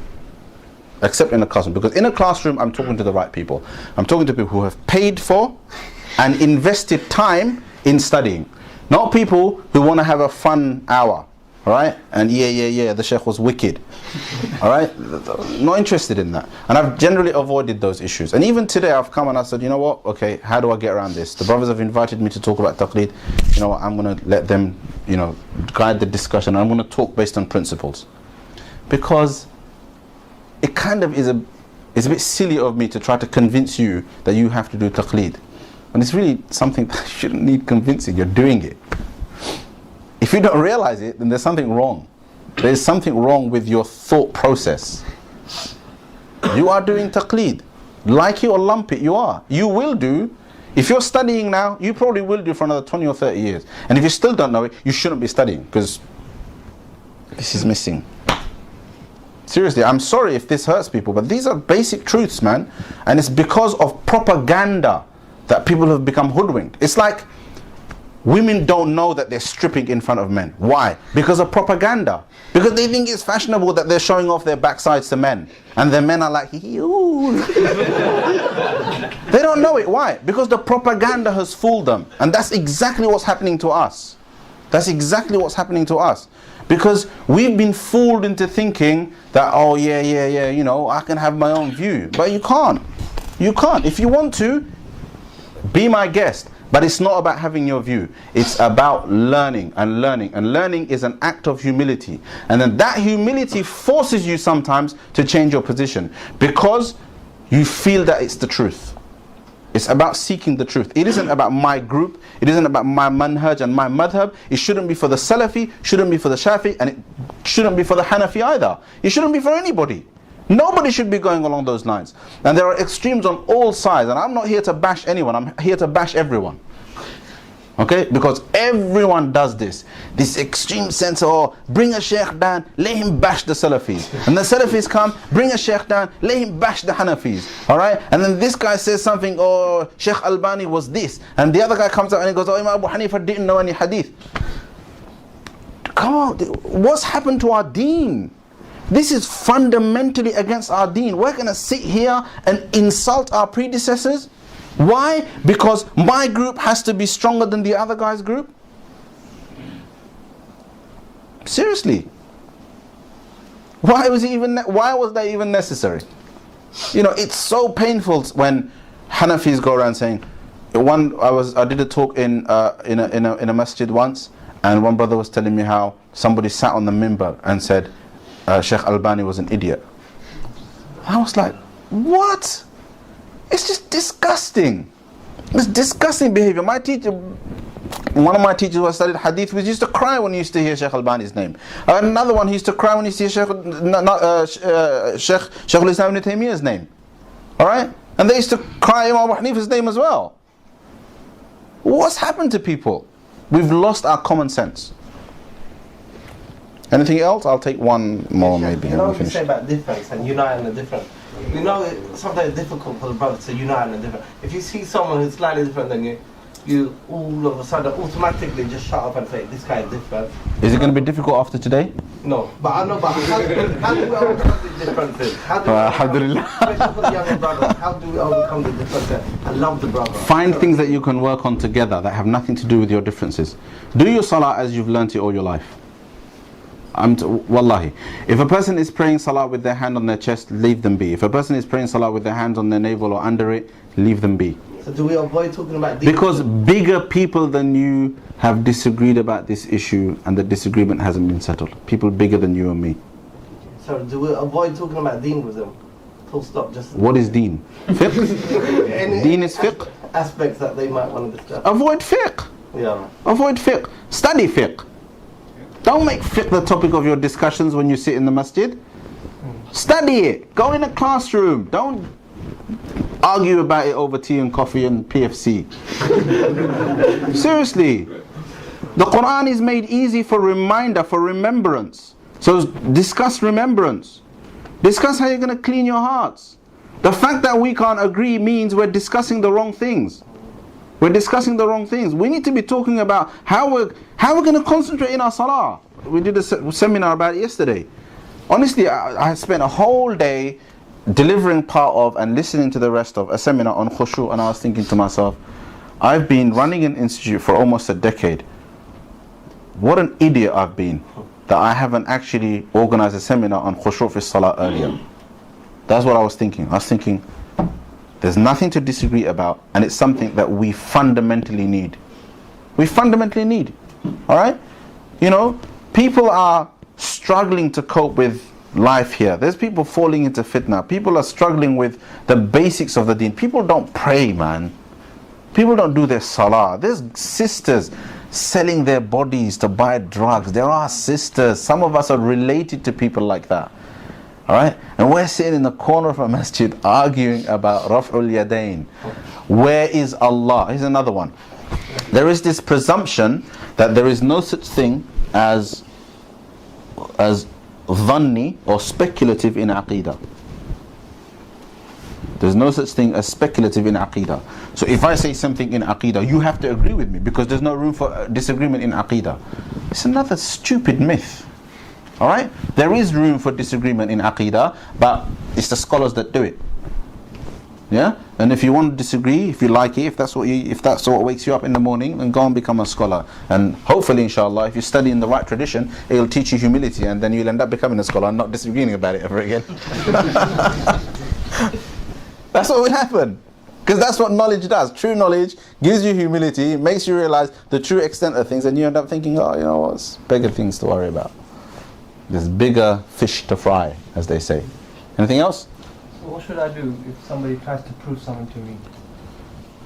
Except in a classroom. Because in a classroom, I'm talking to the right people. I'm talking to people who have paid for and invested time in studying. Not people who want to have a fun hour. Alright? And yeah, the Shaykh was wicked. Alright? Not interested in that. And I've generally avoided those issues. And even today I've come and I said, you know what? Okay, how do I get around this? The brothers have invited me to talk about taqleed. You know what? I'm going to let them, you know, guide the discussion. I'm going to talk based on principles. Because it kind of is a bit silly of me to try to convince you that you have to do taqleed. And it's really something that shouldn't need convincing. You're doing it. If you don't realize it, then there's something wrong. There's something wrong with your thought process. You are doing taqleed. Like it or lump it, you are. You will do If you're studying now, you probably will do for another 20 or 30 years. And if you still don't know it, you shouldn't be studying, because this is missing. Seriously, I'm sorry if this hurts people, but these are basic truths, man. And it's because of propaganda that people have become hoodwinked. It's like women don't know that they're stripping in front of men. Why? Because of propaganda. Because they think it's fashionable that they're showing off their backsides to men. And the men are like, ooh. They don't know it. Why? Because the propaganda has fooled them. And that's exactly what's happening to us. That's exactly what's happening to us. Because we've been fooled into thinking that, oh yeah, you know, I can have my own view. But you can't. You can't. If you want to, be my guest. But it's not about having your view. It's about learning and learning. And learning is an act of humility. And then that humility forces you sometimes to change your position, because you feel that it's the truth. It's about seeking the truth. It isn't about my group. It isn't about my manhaj and my madhhab. It shouldn't be for the Salafi, shouldn't be for the Shafi, and it shouldn't be for the Hanafi either. It shouldn't be for anybody. Nobody should be going along those lines. And there are extremes on all sides. And I'm not here to bash anyone. I'm here to bash everyone. Okay? Because everyone does this. This extreme sense of, oh, bring a Shaykh down, let him bash the Salafis. And the Salafis come, bring a Shaykh down, let him bash the Hanafis. Alright? And then this guy says something, oh, Shaykh Albani was this. And the other guy comes out and he goes, oh, Imam Abu Hanifa didn't know any hadith. Come on, what's happened to our deen? This is fundamentally against our deen. We're going to sit here and insult our predecessors? Why? Because my group has to be stronger than the other guy's group? Seriously. Why was that even necessary? You know, it's so painful when Hanafis go around saying, I did a talk in a masjid once, and one brother was telling me how somebody sat on the minbar and said Shaykh Albani was an idiot. I was like, what? It's just disgusting. It's disgusting behavior. My teacher, one of my teachers who I studied hadith with, used to cry when he used to hear Shaykh Albani's name. Another one, he used to cry when he used to hear Shaykh al-Islam ibn Taymiyyah's name. Alright? And they used to cry Imam Abu Hanifa's name as well. What's happened to people? We've lost our common sense. Anything else? I'll take one more maybe. You know what you say about difference and uniting the different. You know, it's sometimes difficult for the brother to unite in the different. If you see someone who's slightly different than you, you all of a sudden automatically just shut up and say, this guy is different. Is it going to be difficult after today? No, but I know, but how do we overcome the differences? Alhamdulillah. Especially for the younger brothers, how do we overcome the differences? I love the brother. Find things that you can work on together that have nothing to do with your differences. Do your salah as you've learnt it all your life. Wallahi, if a person is praying salah with their hand on their chest, leave them be. If a person is praying salah with their hands on their navel or under it, leave them be. So do we avoid talking about these? Because bigger people than you have disagreed about this issue and the disagreement hasn't been settled. People bigger than you and me. So do we avoid talking about deen with them? Full stop. Just what is deen? Fiqh? Deen is fiqh. Aspects that they might want to discuss. Avoid fiqh. Yeah. Avoid fiqh. Study fiqh. Don't make fiqh the topic of your discussions when you sit in the masjid. Study it. Go in a classroom. Don't argue about it over tea and coffee and PFC. Seriously. The Qur'an is made easy for reminder, for remembrance. So discuss remembrance. Discuss how you're going to clean your hearts. The fact that we can't agree means we're discussing the wrong things. We're discussing the wrong things. We need to be talking about how we're going to concentrate in our salah. We did a seminar about it yesterday. Honestly, I spent a whole day delivering part of and listening to the rest of a seminar on khushu', and I was thinking to myself, I've been running an institute for almost a decade. What an idiot I've been that I haven't actually organized a seminar on khushu' fi salah earlier. That's what I was thinking. I was thinking, there's nothing to disagree about, and it's something that we fundamentally need. We fundamentally need. Alright? You know, people are struggling to cope with life here. There's people falling into fitna. People are struggling with the basics of the deen. People don't pray, man. People don't do their salah. There's sisters selling their bodies to buy drugs. There are sisters. Some of us are related to people like that. Alright? And we're sitting in the corner of a masjid arguing about Raf'ul Yadayn. Where is Allah? Here's another one. There is this presumption that there is no such thing as dhanni or speculative in Aqidah. There's no such thing as speculative in Aqidah. So if I say something in Aqidah, you have to agree with me because there's no room for disagreement in Aqidah. It's another stupid myth. Alright? There is room for disagreement in Aqidah, but it's the scholars that do it. Yeah? And if you want to disagree, if you like it, if that's what wakes you up in the morning, then go and become a scholar. And hopefully, inshallah, if you study in the right tradition, it will teach you humility, and then you'll end up becoming a scholar and not disagreeing about it ever again. That's what will happen. Because that's what knowledge does. True knowledge gives you humility, makes you realize the true extent of things, and you end up thinking, oh, you know what's bigger things to worry about. There's bigger fish to fry, as they say. Anything else? So what should I do if somebody tries to prove something to me?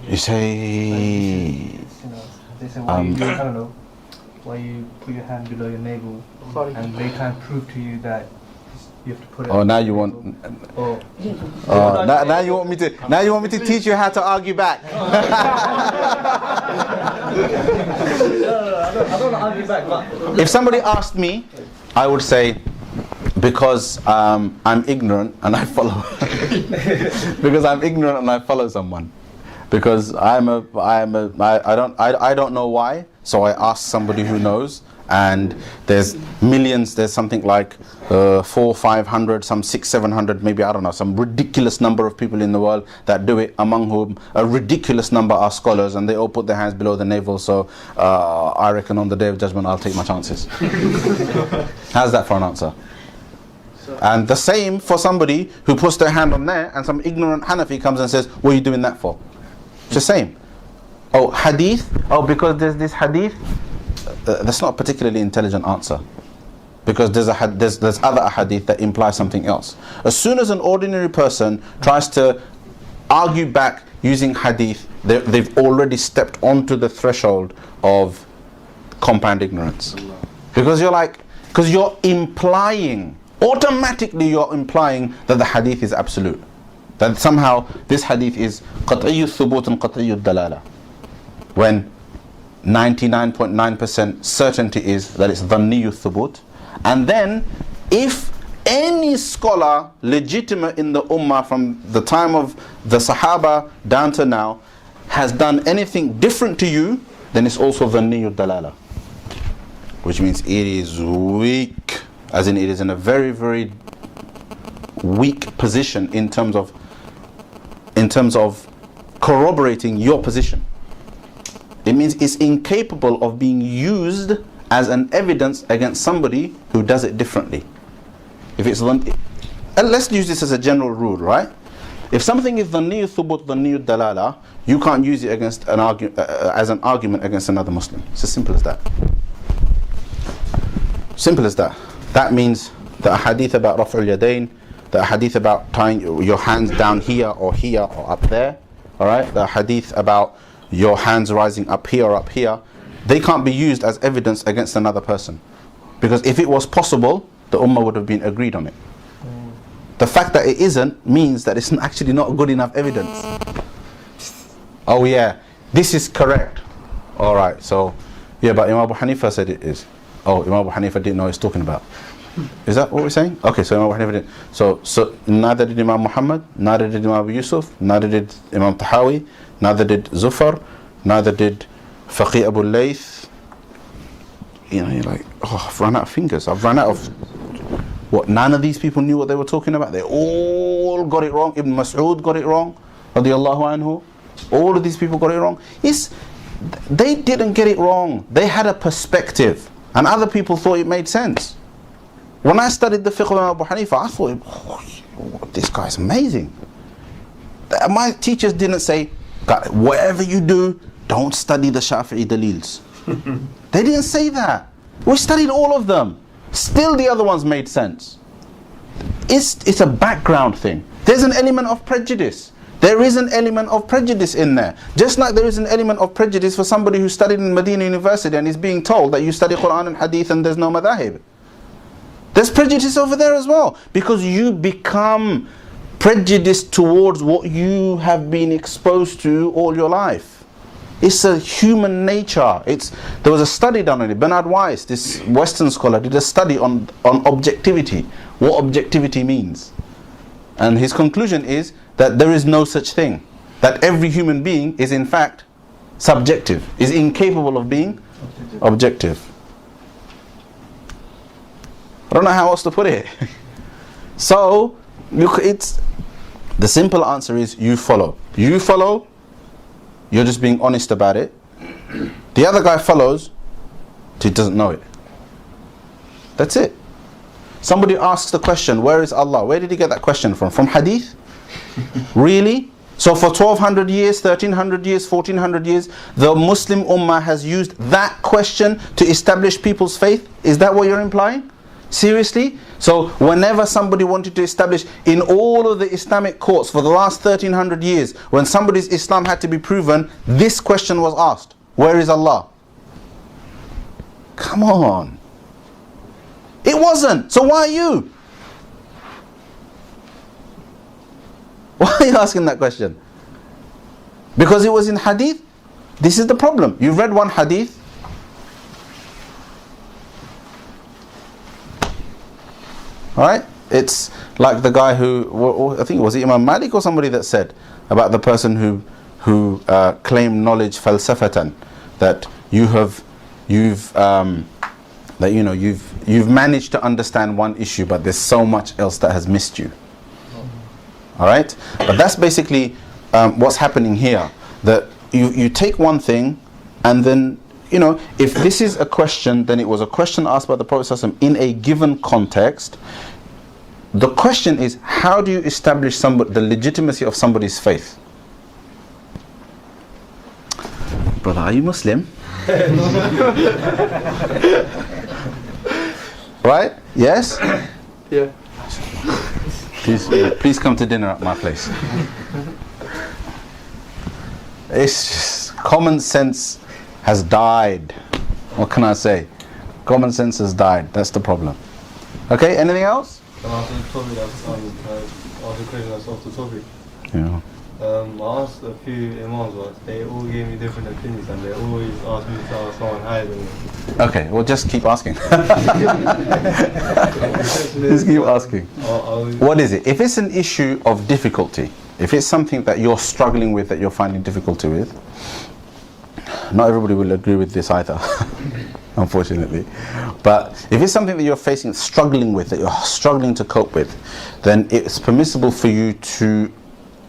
You say... You know, they say, why you do, I don't know, why you put your hand below your navel, and they can't prove to you that you have to put it. Oh, now you want. Now you want me to. Now you want me to teach you how to argue back. I don't argue back. But If somebody asked me, I would say, because I'm ignorant and I follow. Because I'm ignorant and I follow someone. Because I don't know why, so I ask somebody who knows. And there's millions, there's something like 400, 500, some 600, 700, maybe, I don't know, some ridiculous number of people in the world that do it, among whom a ridiculous number are scholars, and they all put their hands below the navel. So I reckon on the Day of Judgment I'll take my chances. How's that for an answer? And the same for somebody who puts their hand on there and some ignorant Hanafi comes and says, what are you doing that for? It's the same. Oh, hadith? Oh, because there's this hadith? That's not a particularly intelligent answer, because there's other hadith that imply something else. As soon as an ordinary person tries to argue back using hadith, they've already stepped onto the threshold of compound ignorance. Because you're implying, automatically you're implying that the hadith is absolute, that somehow this hadith is qat'iyyu thubut and qat'iyyu dalala, when 99.9% certainty is that it's dhanniyu thubut. And then if any scholar legitimate in the ummah from the time of the Sahaba down to now has done anything different to you, then it's also dhanniyu dalala, which means it is weak, as in it is in a very, very weak position in terms of corroborating your position. It means it's incapable of being used as an evidence against somebody who does it differently. If it's and let's use this as a general rule, right? If something is dhanniyu thubut, dhanniyu dalala, you can't use it against as an argument against another Muslim. It's as simple as that. Simple as that. That means that a hadith about raf'ul yadayn, that a hadith about tying your hands down here or up there, all right? The hadith about your hands rising up here or up here, they can't be used as evidence against another person. Because if it was possible, the ummah would have been agreed on it. The fact that it isn't means that it's actually not good enough evidence. Oh yeah, this is correct. Alright, so yeah, but Imam Abu Hanifa said it is. Oh, Imam Abu Hanifa didn't know what he's talking about. Is that what we're saying? Okay, so Imam Abu Hanifa didn't. So neither did Imam Muhammad, neither did Imam Abu Yusuf, neither did Imam Tahawi, neither did Zufar, neither did Faqih Abu Layth. You know, you're like, oh, I've run out of fingers. I've run out of... What, none of these people knew what they were talking about? They all got it wrong. Ibn Mas'ud got it wrong, radiyallahu anhu. All of these people got it wrong. They didn't get it wrong. They had a perspective, and other people thought it made sense. When I studied the fiqh of Abu Hanifa, I thought, oh, this guy's amazing. My teachers didn't say, whatever you do, don't study the Shafi'i dalils. They didn't say that. We studied all of them. Still the other ones made sense. It's a background thing. There's an element of prejudice. There is an element of prejudice in there. Just like there is an element of prejudice for somebody who studied in Medina University and is being told that you study Qur'an and Hadith and there's no madhhab. There's prejudice over there as well, because you become prejudiced towards what you have been exposed to all your life. It's a human nature. There was a study done on it. Bernard Weiss, this Western scholar, did a study on objectivity, what objectivity means. And his conclusion is that there is no such thing. That every human being is in fact subjective, is incapable of being objective. I don't know how else to put it. So, the simple answer is you follow. You follow, you're just being honest about it. The other guy follows, he doesn't know it. That's it. Somebody asks the question, where is Allah? Where did he get that question from? From hadith? Really? So for 1200 years, 1300 years, 1400 years, the Muslim Ummah has used that question to establish people's faith? Is that what you're implying? Seriously? So whenever somebody wanted to establish in all of the Islamic courts for the last 1300 years, when somebody's Islam had to be proven, this question was asked, where is Allah? Come on. It wasn't. So why are you? Why are you asking that question? Because it was in hadith? This is the problem. You've read one hadith. Alright? It's like the guy who, I think it was Imam Malik or somebody that said about the person who claimed knowledge falsafatan, that you've managed to understand one issue, but there's so much else that has missed you. Alright? But that's basically what's happening here. That you take one thing and then, if this is a question, then it was a question asked by the Prophet ﷺ in a given context. The question is, how do you establish the legitimacy of somebody's faith? Brother, are you Muslim? Right? Yes? Yeah. Please come to dinner at my place. It's just, common sense has died. What can I say? Common sense has died. That's the problem. Okay, anything else? Can I ask a topic that's ask a question that's off the topic? Yeah. I asked a few imams once, they all gave me different opinions and they always asked me to tell someone higher than me. Okay, well just keep asking. Just keep asking. What is it? If it's an issue of difficulty, if it's something that you're struggling with, that you're finding difficulty with, not everybody will agree with this either, unfortunately. But if it's something that you're facing, struggling with, that you're struggling to cope with, then it's permissible for you to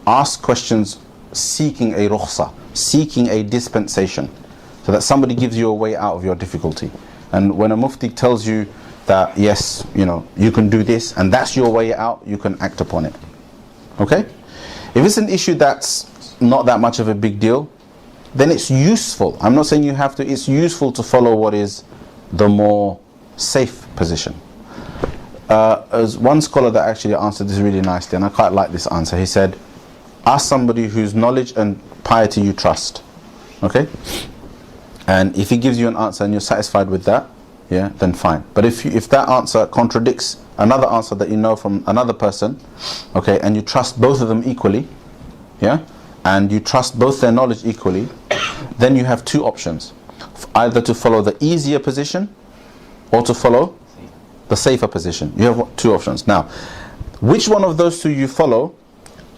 ask questions seeking a rukhsa, seeking a dispensation, so that somebody gives you a way out of your difficulty. And when a mufti tells you that, yes, you can do this, and that's your way out, you can act upon it. Okay? If it's an issue that's not that much of a big deal, then it's useful. I'm not saying you have to, it's useful to follow what is the more safe position. As one scholar that actually answered this really nicely, and I quite like this answer, he said, ask somebody whose knowledge and piety you trust. Okay? And if he gives you an answer and you're satisfied with that, yeah, then fine. But if that answer contradicts another answer that you know from another person, okay, and you trust both of them equally, yeah, and you trust both their knowledge equally, then you have two options. Either to follow the easier position or to follow the safer position. You have two options. Now, which one of those two you follow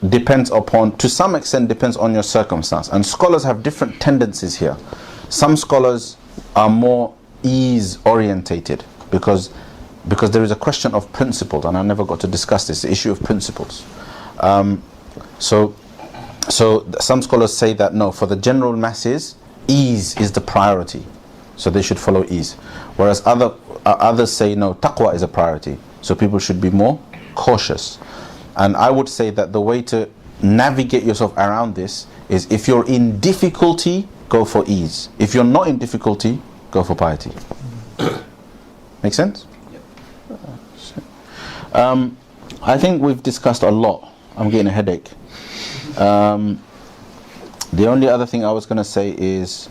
depends upon, to some extent, depends on your circumstance. And scholars have different tendencies here. Some scholars are more ease orientated because there is a question of principles, and I never got to discuss this, the issue of principles. So some scholars say that no, for the general masses, ease is the priority, so they should follow ease. Whereas others say no, taqwa is a priority, so people should be more cautious. And I would say that the way to navigate yourself around this is, if you're in difficulty, go for ease. If you're not in difficulty, go for piety. Make sense? Yep. I think we've discussed a lot. I'm getting a headache. The only other thing I was going to say is,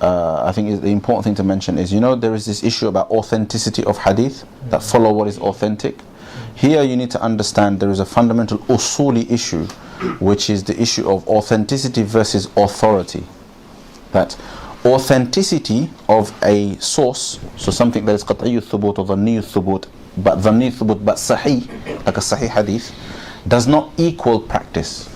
I think the important thing to mention is, there is this issue about authenticity of hadith, that follow what is authentic. Here you need to understand there is a fundamental usuli issue, which is the issue of authenticity versus authority. That authenticity of a source, so something that is qat'iyyu thubut or dhanniyu thubut, but dhanniyu thubut but sahih, like a sahih hadith, does not equal practice.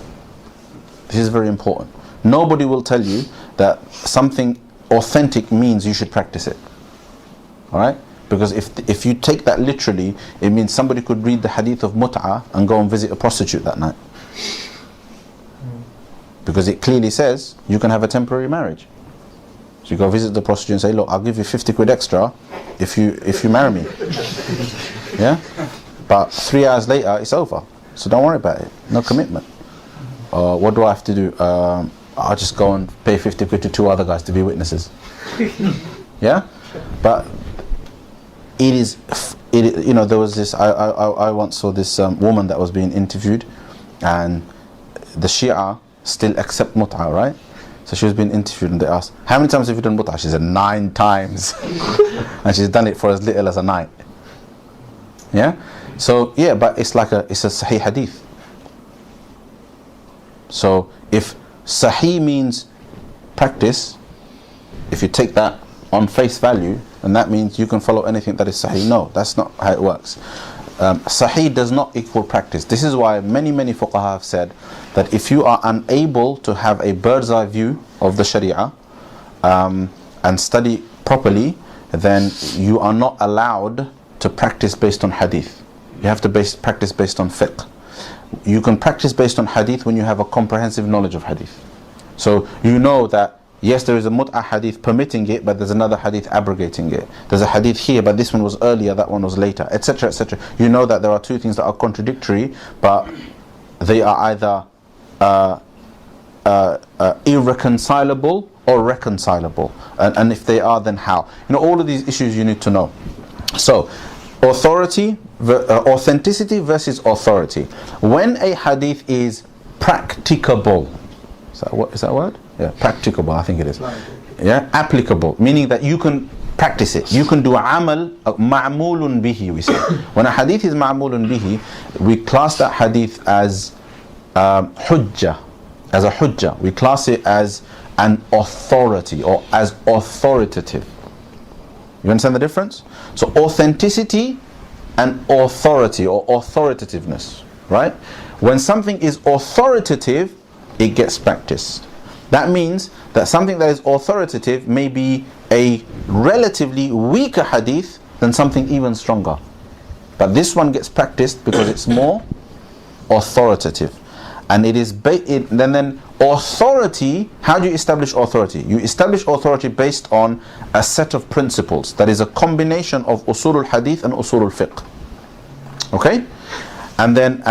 This is very important. Nobody will tell you that something authentic means you should practice it. Alright? Because if you take that literally, it means somebody could read the hadith of mut'ah and go and visit a prostitute that night. Because it clearly says you can have a temporary marriage. So you go visit the prostitute and say, look, I'll give you 50 quid extra if you marry me. Yeah? But 3 hours later, it's over. So don't worry about it. No commitment. What do I have to do? I'll just go and pay 50 quid to 2 other guys to be witnesses. Yeah? But there was this, I once saw this woman that was being interviewed, and the Shia still accept mut'ah, right? So she was being interviewed and they asked, how many times have you done mut'ah? She said 9 times. And she's done it for as little as a night. Yeah? So, yeah, but it's a sahih hadith. So, if sahih means practice, if you take that on face value, and that means you can follow anything that is sahih. No, that's not how it works. Sahih does not equal practice. This is why many fuqaha have said that if you are unable to have a bird's eye view of the sharia and study properly, then you are not allowed to practice based on hadith. You have to practice based on fiqh. You can practice based on hadith when you have a comprehensive knowledge of hadith. So you know that yes, there is a mut'ah hadith permitting it, but there's another hadith abrogating it. There's a hadith here, but this one was earlier, that one was later, etc., etc. You know that there are two things that are contradictory, but they are either irreconcilable or reconcilable. And if they are, then how? All of these issues you need to know. So, authenticity versus authority. When a hadith is practicable, is that a word? Yeah, practicable, I think it is. Yeah, applicable, meaning that you can practice it. You can do amal, ma'mulun bihi, we say. When a hadith is ma'mulun bihi, we class that hadith as hujjah, as a hujjah. We class it as an authority or as authoritative. You understand the difference? So authenticity and authority or authoritativeness, right? When something is authoritative, it gets practiced. That means that something that is authoritative may be a relatively weaker hadith than something even stronger. But this one gets practiced because it's more authoritative. And it is then authority, how do you establish authority? You establish authority based on a set of principles that is a combination of usul al-hadith and usul al-fiqh. Okay? And then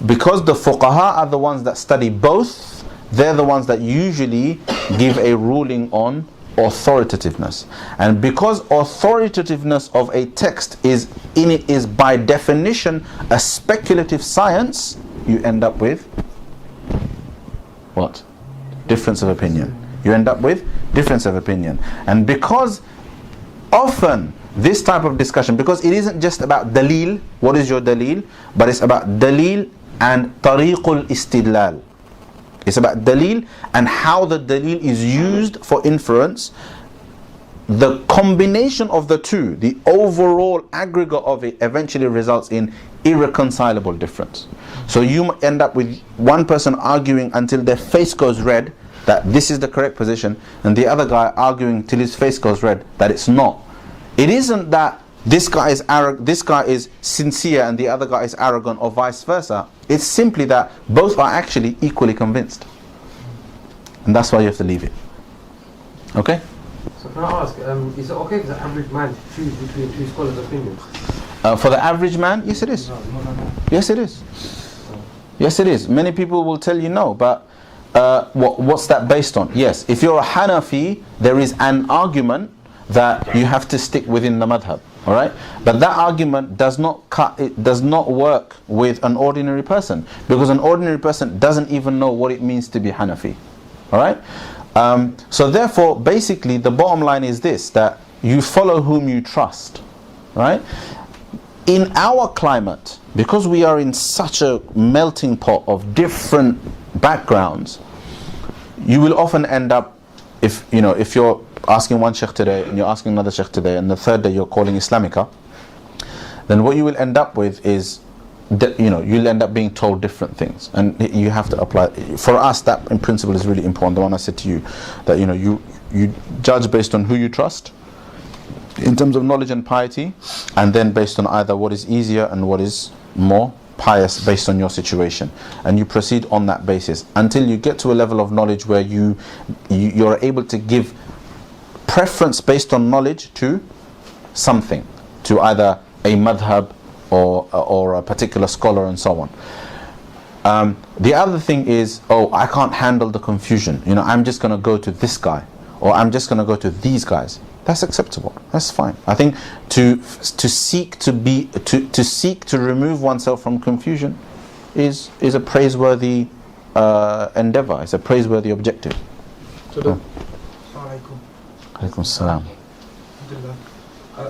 because the fuqaha are the ones that study both, they're the ones that usually give a ruling on authoritativeness. And because authoritativeness of a text is by definition a speculative science, you end up with what? Difference of opinion. You end up with difference of opinion. And because often this type of discussion, because it isn't just about dalil, what is your dalil, but it's about dalil and tariqul istidlal. It's about dalil and how the dalil is used for inference. The combination of the two, the overall aggregate of it, eventually results in irreconcilable difference. So you end up with one person arguing until their face goes red that this is the correct position, and the other guy arguing till his face goes red that it's not. It isn't that this guy is sincere and the other guy is arrogant, or vice versa. It's simply that both are actually equally convinced, and that's why you have to leave it. Okay? So can I ask, is it okay for the average man to choose between two scholars' opinions? For the average man, yes it is. Yes it is. Yes it is. Many people will tell you no, but what's that based on? Yes, if you're a Hanafi, there is an argument that you have to stick within the madhhab. Alright? But that argument does not work with an ordinary person, because an ordinary person doesn't even know what it means to be Hanafi. Alright? So therefore, basically, the bottom line is this, that you follow whom you trust, right? In our climate, because we are in such a melting pot of different backgrounds, you will often end up, if you're asking one sheikh today and you're asking another sheikh today, and the third day you're calling Islamica, then what you will end up with is you'll end up being told different things, and you have to apply. For us, that in principle is really important. The one I said to you, that you judge based on who you trust in terms of knowledge and piety, and then based on either what is easier and what is more pious based on your situation, and you proceed on that basis until you get to a level of knowledge where you're able to give preference based on knowledge to something, to either a madhhab or a particular scholar and so on. The other thing is, I can't handle the confusion, I'm just going to go to this guy, or I'm just going to go to these guys. That's acceptable, that's fine. I think to seek to remove oneself from confusion is a praiseworthy endeavor, it's a praiseworthy objective. Alaikum salam.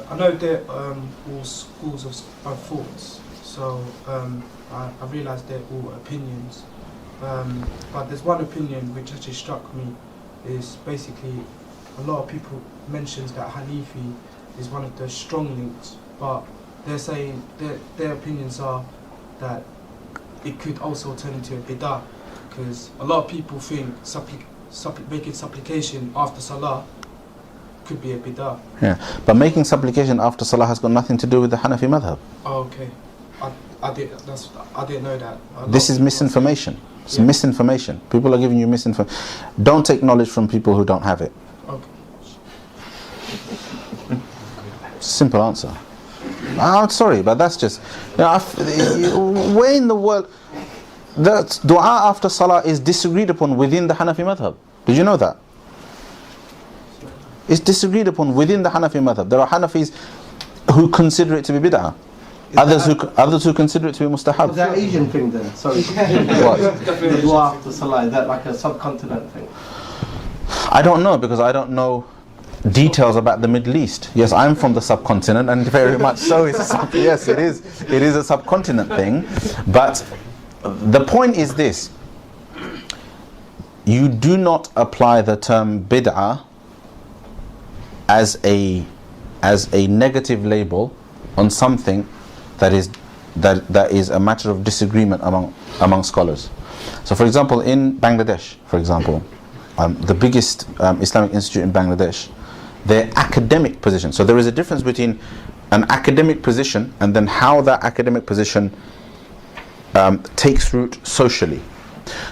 I know they're all schools of thoughts, so I realise they're all opinions. But there's one opinion which actually struck me, is basically a lot of people mentions that Hanifi is one of the strong links, but they're saying their opinions are that it could also turn into a bid'ah, because a lot of people think making supplication after Salah could be a bid'ah. Yeah, but making supplication after Salah has got nothing to do with the Hanafi madhab. Oh, okay. I didn't know that. This is misinformation. It's misinformation. People are giving you misinformation. Don't take knowledge from people who don't have it. Okay. Simple answer. I'm sorry, but that's just... where in the world... The dua after Salah is disagreed upon within the Hanafi madhab. Did you know that? It's disagreed upon within the Hanafi madhab. There are Hanafis who consider it to be bid'ah. Others who consider it to be mustahab. Is that Asian thing then? Sorry. What? The dua after Salah, is that like a subcontinent thing? I don't know, because I don't know details about the Middle East. Yes, I'm from the subcontinent, and very much so yes, it is a subcontinent thing. But the point is this: you do not apply the term bid'ah as a negative label on something that is a matter of disagreement among scholars. So, for example, in Bangladesh, the biggest Islamic institute in Bangladesh, their academic position. So there is a difference between an academic position and then how that academic position takes root socially.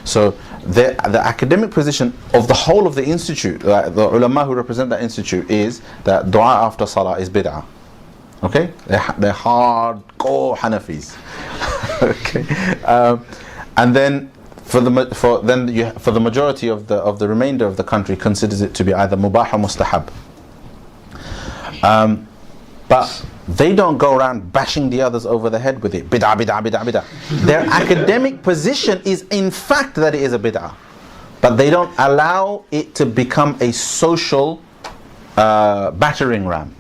So the academic position of the whole of the institute, the ulama who represent that institute, is that dua after Salah is bid'ah. Okay, they're hardcore Hanafis. Okay, and then for the majority of the remainder of the country considers it to be either mubah or mustahab. But they don't go around bashing the others over the head with it. Bid'ah, bid'ah, bid'ah, bid'ah. Their academic position is in fact that it is a bid'ah, but they don't allow it to become a social battering ram.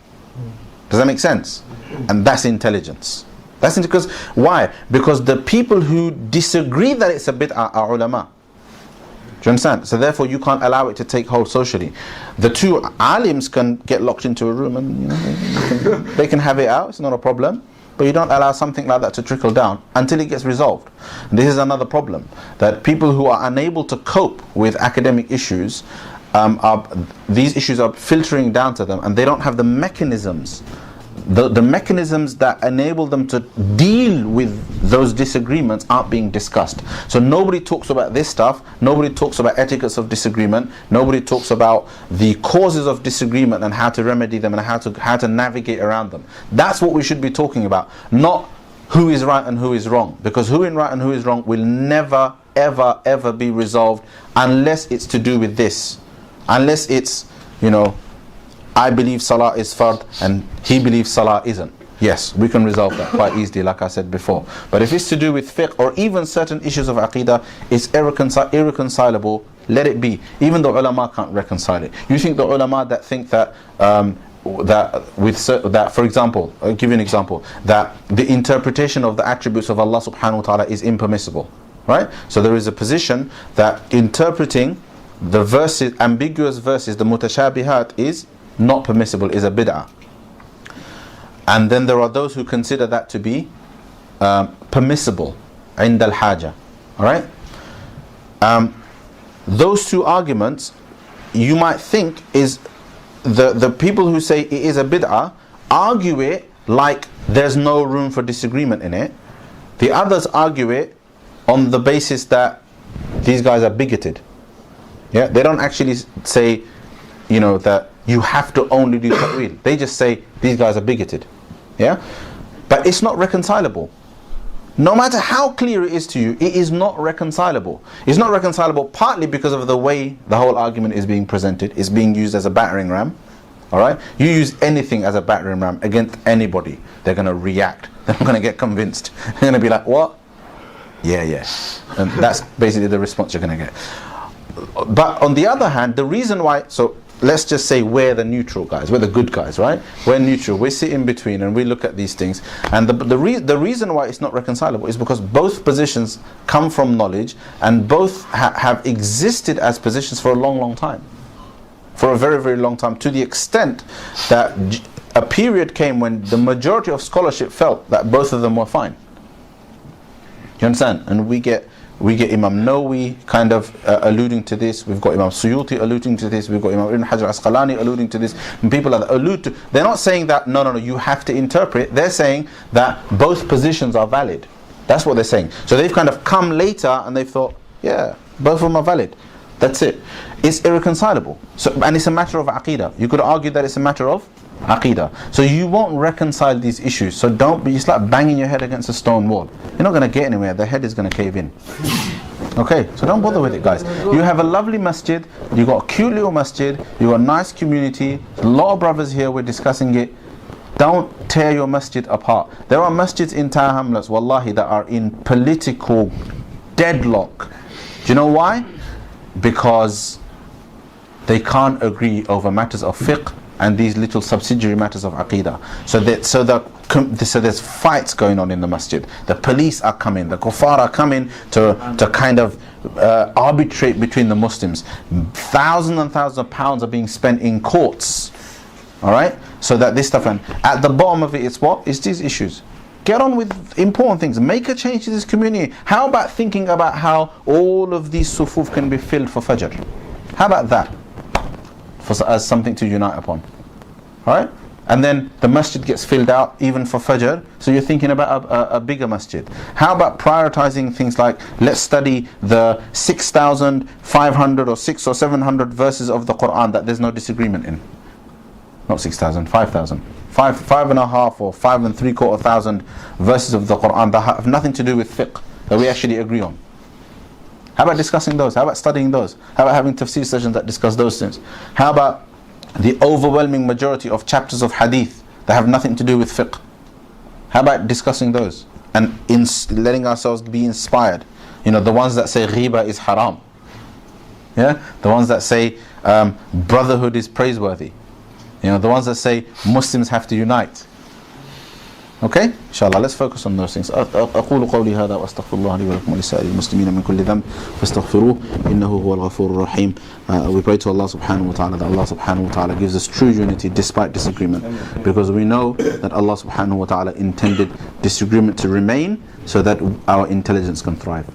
Does that make sense? And that's intelligence. Because why? Because the people who disagree that it's a bid'ah are ulama. Do you understand? So therefore you can't allow it to take hold socially. The two alims can get locked into a room and they can have it out, it's not a problem. But you don't allow something like that to trickle down until it gets resolved. And this is another problem, that people who are unable to cope with academic issues, these issues are filtering down to them, and they don't have the mechanisms that enable them to deal with those disagreements aren't being discussed. So nobody talks about this stuff, nobody talks about etiquettes of disagreement, nobody talks about the causes of disagreement and how to remedy them and how to navigate around them. That's what we should be talking about, not who is right and who is wrong, because who is right and who is wrong will never ever be resolved unless it's to do with this, unless it's I believe Salah is fard and he believes Salah isn't. yes, we can resolve that quite easily, like I said before. But if it's to do with fiqh or even certain issues of aqidah, it's irreconcilable, let it be. Even the ulama can't reconcile it. You think the ulama that think that for example, I'll give you an example, that the interpretation of the attributes of Allah subhanahu wa ta'ala is impermissible, right? So there is a position that interpreting the verses, ambiguous verses, the mutashabihat, is not permissible, is a bid'ah. And then there are those who consider that to be permissible, عند الحاجة, alright? Those two arguments, you might think, is the people who say it is a bid'ah argue it like there's no room for disagreement in it. The others argue it on the basis that these guys are bigoted. Yeah, they don't actually say, you know, that you have to only do ta'wil. They just say these guys are bigoted. Yeah, but it's not reconcilable. No matter how clear it is to you, it is not reconcilable. It's not reconcilable partly because of the way the whole argument is being presented. It's being used as a battering ram. Alright? You use anything as a battering ram against anybody, they're going to react. They're not going to get convinced. They're going to be like, what? Yeah. And that's basically the response you're going to get. But on the other hand, the reason why, so let's just say we're the neutral guys, we're the good guys, right? We're neutral, we sit in between and we look at these things. And the reason why it's not reconcilable is because both positions come from knowledge and both have existed as positions for a long time. For a very, very long time, to the extent that a period came when the majority of scholarship felt that both of them were fine. You understand? And we get Imam Nawawi kind of alluding to this. We've got Imam Suyuti alluding to this. We've got Imam Ibn Hajar Asqalani alluding to this. And people that allude to, they're not saying that no, you have to interpret. They're saying that both positions are valid. That's what they're saying. So they've kind of come later and they've thought, yeah, both of them are valid. That's it. It's irreconcilable. So, and it's a matter of aqidah. You could argue that it's a matter of aqidah. So you won't reconcile these issues. So don't be, it's like banging your head against a stone wall. You're not going to get anywhere. The head is going to cave in. Okay, so don't bother with it, guys. You have a lovely masjid. You got a cute little masjid. You got a nice community. A lot of brothers here. We're discussing it. Don't tear your masjid apart. There are masjids in Tower Hamlets, wallahi, that are in political deadlock. Do you know why? Because they can't agree over matters of fiqh and these little subsidiary matters of aqidah. So there's fights going on in the masjid. The police are coming, the kuffar are coming to kind of arbitrate between the Muslims. Thousands and thousands of pounds are being spent in courts. Alright? So that this stuff, and at the bottom of it, it's what? It's these issues. Get on with important things. Make a change to this community. How about thinking about how all of these sufuf can be filled for Fajr? How about that? As something to unite upon. Alright? And then the masjid gets filled out even for Fajr. So you're thinking about a bigger masjid. How about prioritizing things like, let's study the 6,500 or 600 or 700 verses of the Qur'an that there's no disagreement in. Not 6,000, 5,000. 5.5 or 5 3/4 thousand verses of the Qur'an that have nothing to do with fiqh, that we actually agree on. How about discussing those? How about studying those? How about having tafsir sessions that discuss those things? How about the overwhelming majority of chapters of hadith that have nothing to do with fiqh? How about discussing those and letting ourselves be inspired? You know, the ones that say ghiba is haram. Yeah? The ones that say brotherhood is praiseworthy. You know, the ones that say Muslims have to unite. Okay? Inshallah, let's focus on those things. أقول قولي هذا وأستغفر الله لي ولكم ولسائر المسلمين من كل ذنب فاستغفروه إنه هو الغفور الرحيم. We pray to Allah subhanahu wa ta'ala that Allah subhanahu wa ta'ala gives us true unity despite disagreement, because we know that Allah subhanahu wa ta'ala intended disagreement to remain so that our intelligence can thrive.